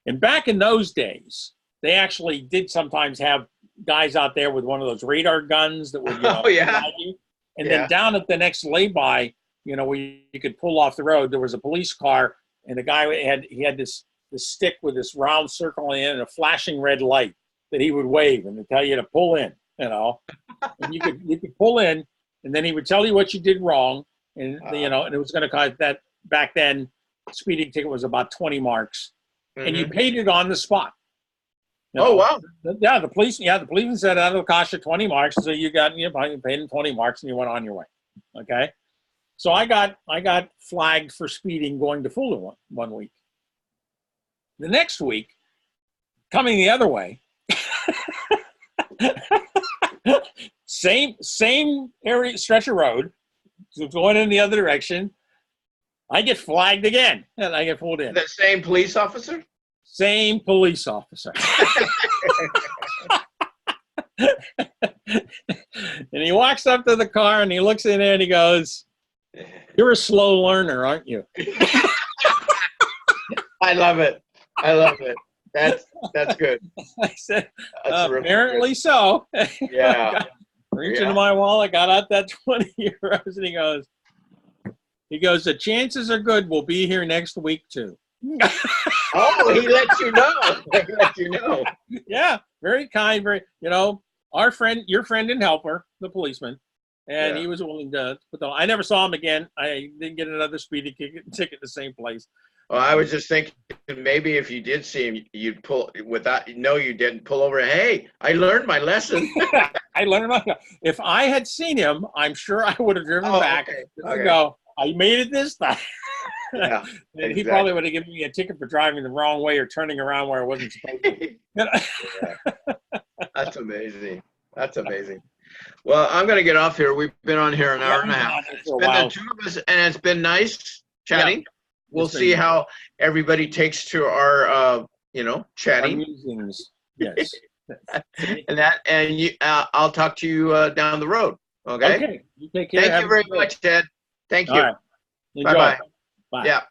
And back in those days, they actually did sometimes have guys out there with one of those radar guns that would, you. And then down at the next lay-by, where you could pull off the road, there was a police car, and the guy had this stick with this round circle in it and a flashing red light that he would wave and to tell you to pull in, And you could pull in, and then he would tell you what you did wrong, and and it was going to cost that. Back then, speeding ticket was about 20 marks, and you paid it on the spot. You Oh, know, wow. the policeman said that'll cost you 20 marks. So you paid him 20 marks and you went on your way. Okay. So I got flagged for speeding going to Fulham one week. The next week, coming the other way, same area, stretch of road, going in the other direction. I get flagged again, and I get pulled in. The same police officer? Same police officer. And he walks up to the car, and he looks in there, and he goes, "You're a slow learner, aren't you?" I love it. I love it. That's good. I said, That's really apparently good. so. Yeah. Reached into my wallet, got out that 20 euros, and he goes, "The chances are good we'll be here next week too." Oh, he let you know. He let you know. Yeah, very kind, our friend, your friend and helper, the policeman, and he was willing to put the. I never saw him again. I didn't get another speeding ticket in the same place. Well, I was just thinking maybe if you did see him, you'd pull without. No, you didn't pull over. Hey, I learned my lesson. I learned if I had seen him, I'm sure I would have driven back. Okay. Go, I made it this time. Yeah, And exactly. he probably would have given me a ticket for driving the wrong way or turning around where I wasn't supposed to. Yeah. That's amazing. That's amazing. Well, I'm going to get off here. We've been on here an hour and a half. It's been the two of us, and it's been nice chatting. Yeah. We'll see how everybody takes to our, chatting. Our musings. Yes. I'll talk to you down the road. Okay. Okay. You take care. Thank you very much, Ted. Thank you. All right. Enjoy. Bye-bye. Bye. Yeah.